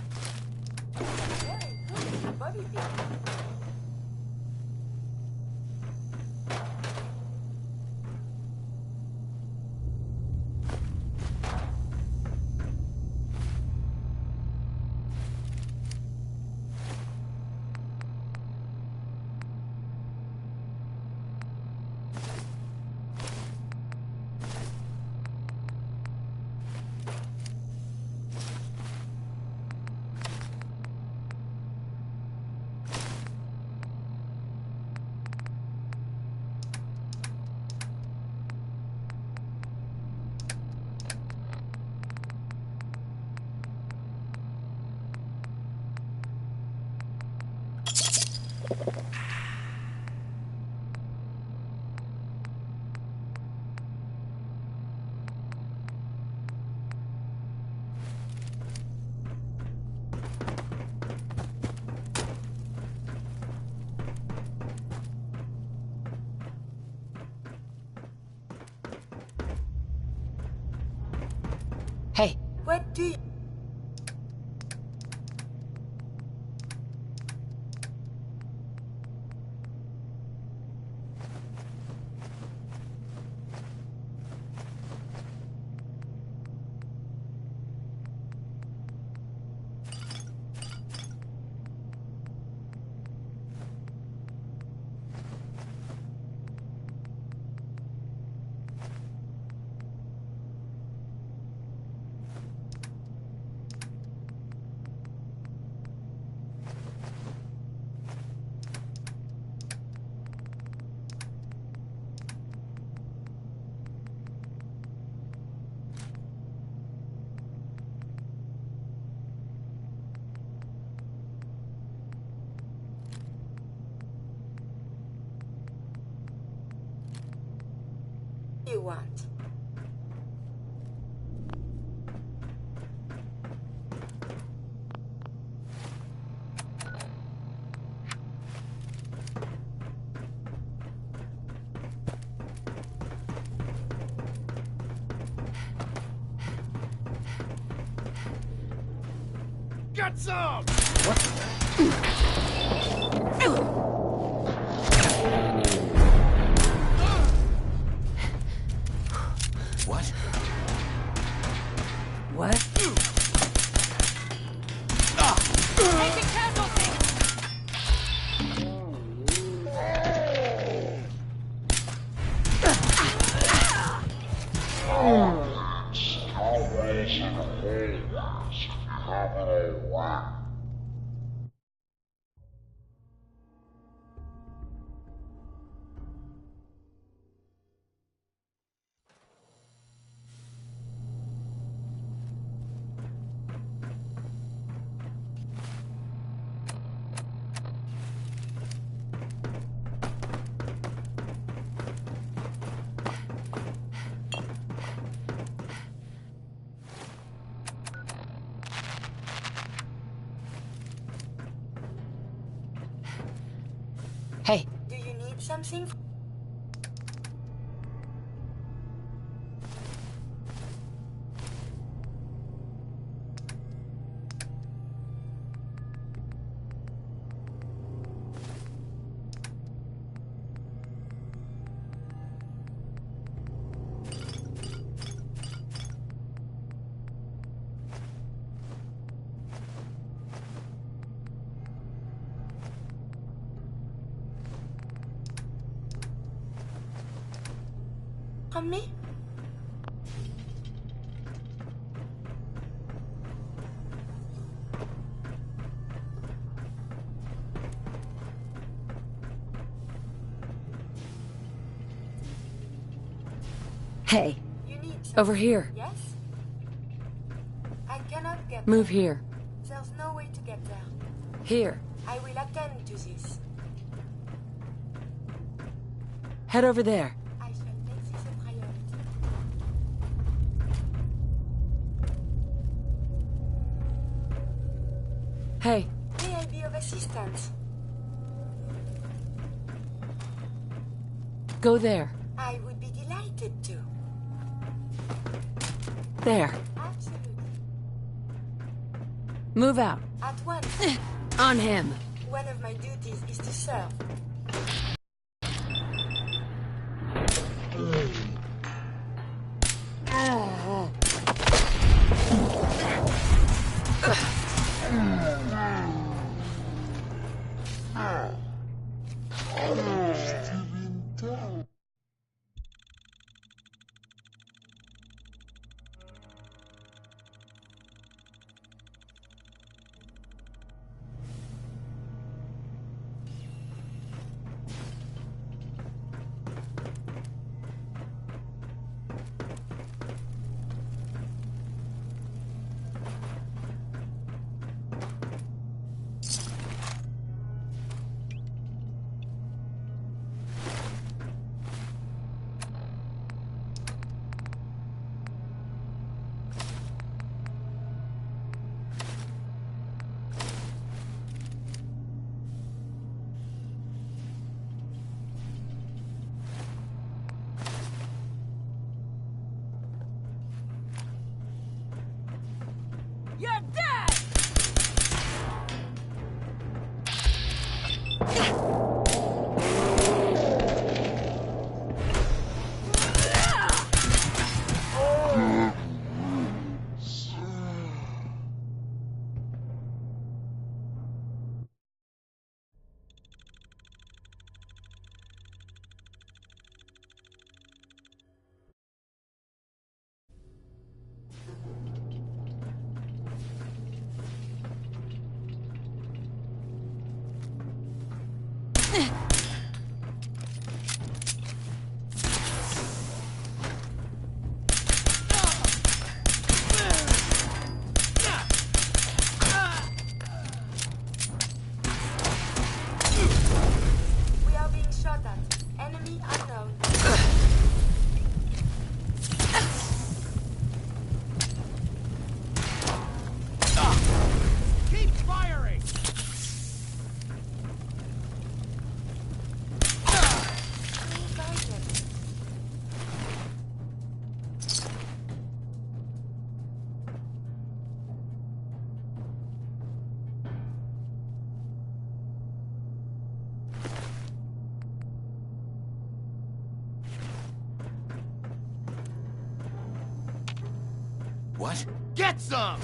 Hey. What do you... want? Get some! What? What? Take a casualty! Hey. Do you need something? From me? Hey. You need something. Over here. Yes? I cannot get Move there. here. There's no way to get there. Here. I will attend to this. Head over there. I shall make this a priority. Hey. May I be of assistance? Go there. I would be delighted to. There. Absolutely. Move out. At once. On him. One of my duties is to serve. You're dead! We are being shot at. Enemy unknown. Keep firing! What? Get some!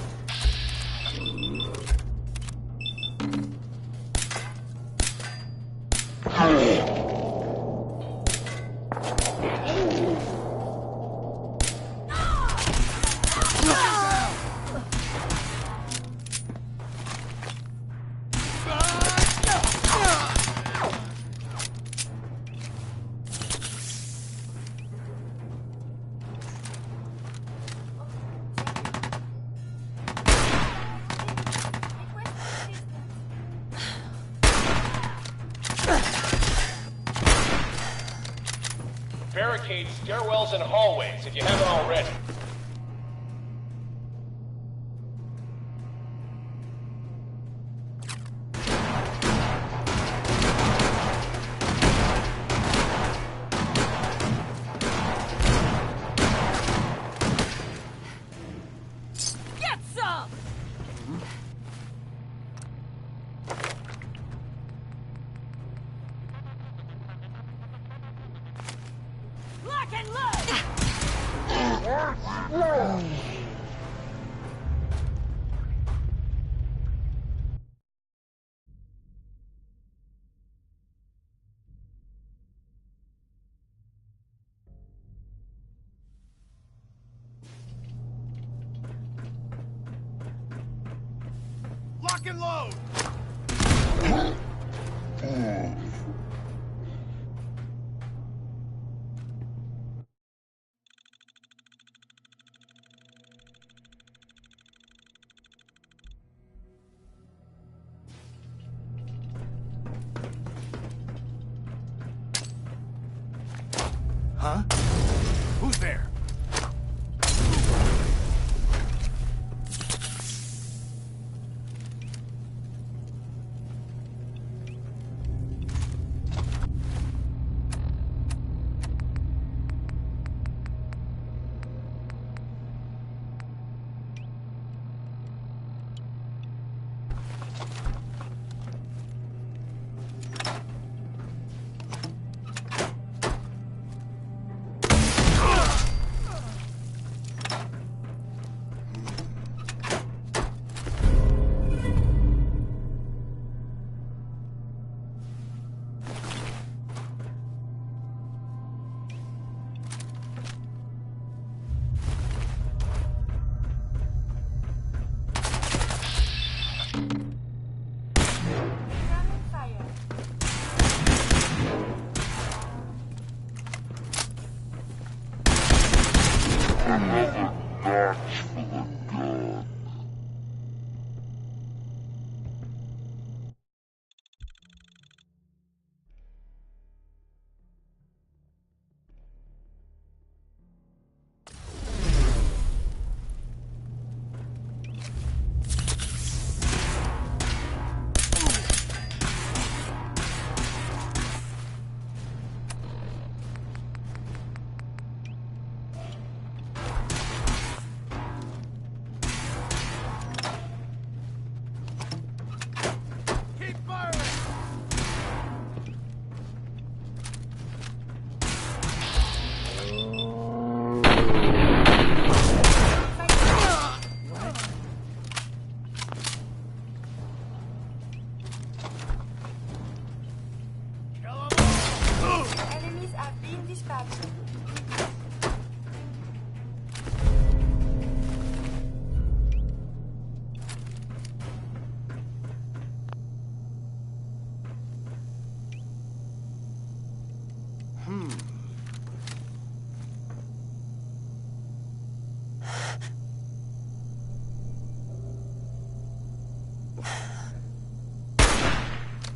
Barricade stairwells and hallways if you haven't already. Lock and load! Huh? Who's there?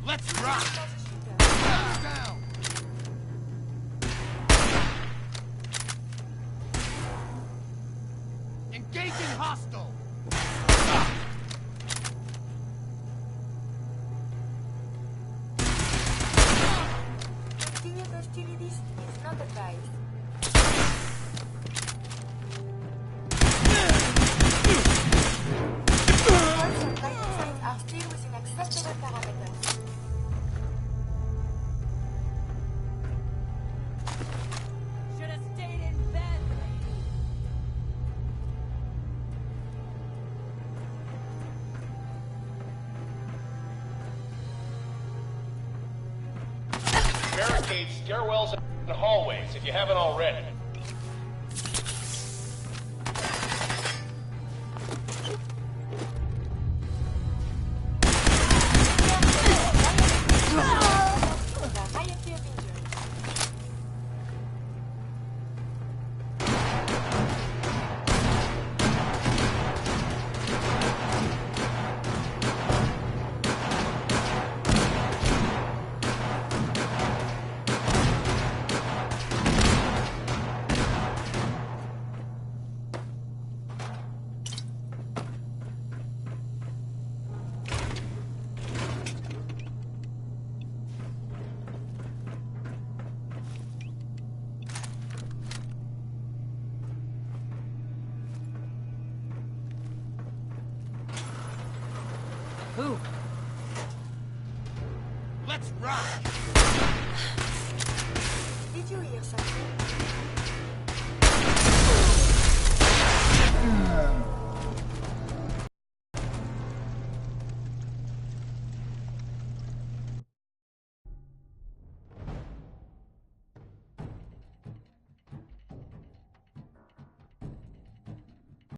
Let's rock! Down! Engaging hostile! Continued hostilities is not advised. Reports and vital signs are still within acceptable parameters. Should have stayed in bed. Barricade stairwells and hallways if you haven't already. Who? Let's rock! Did you hear something?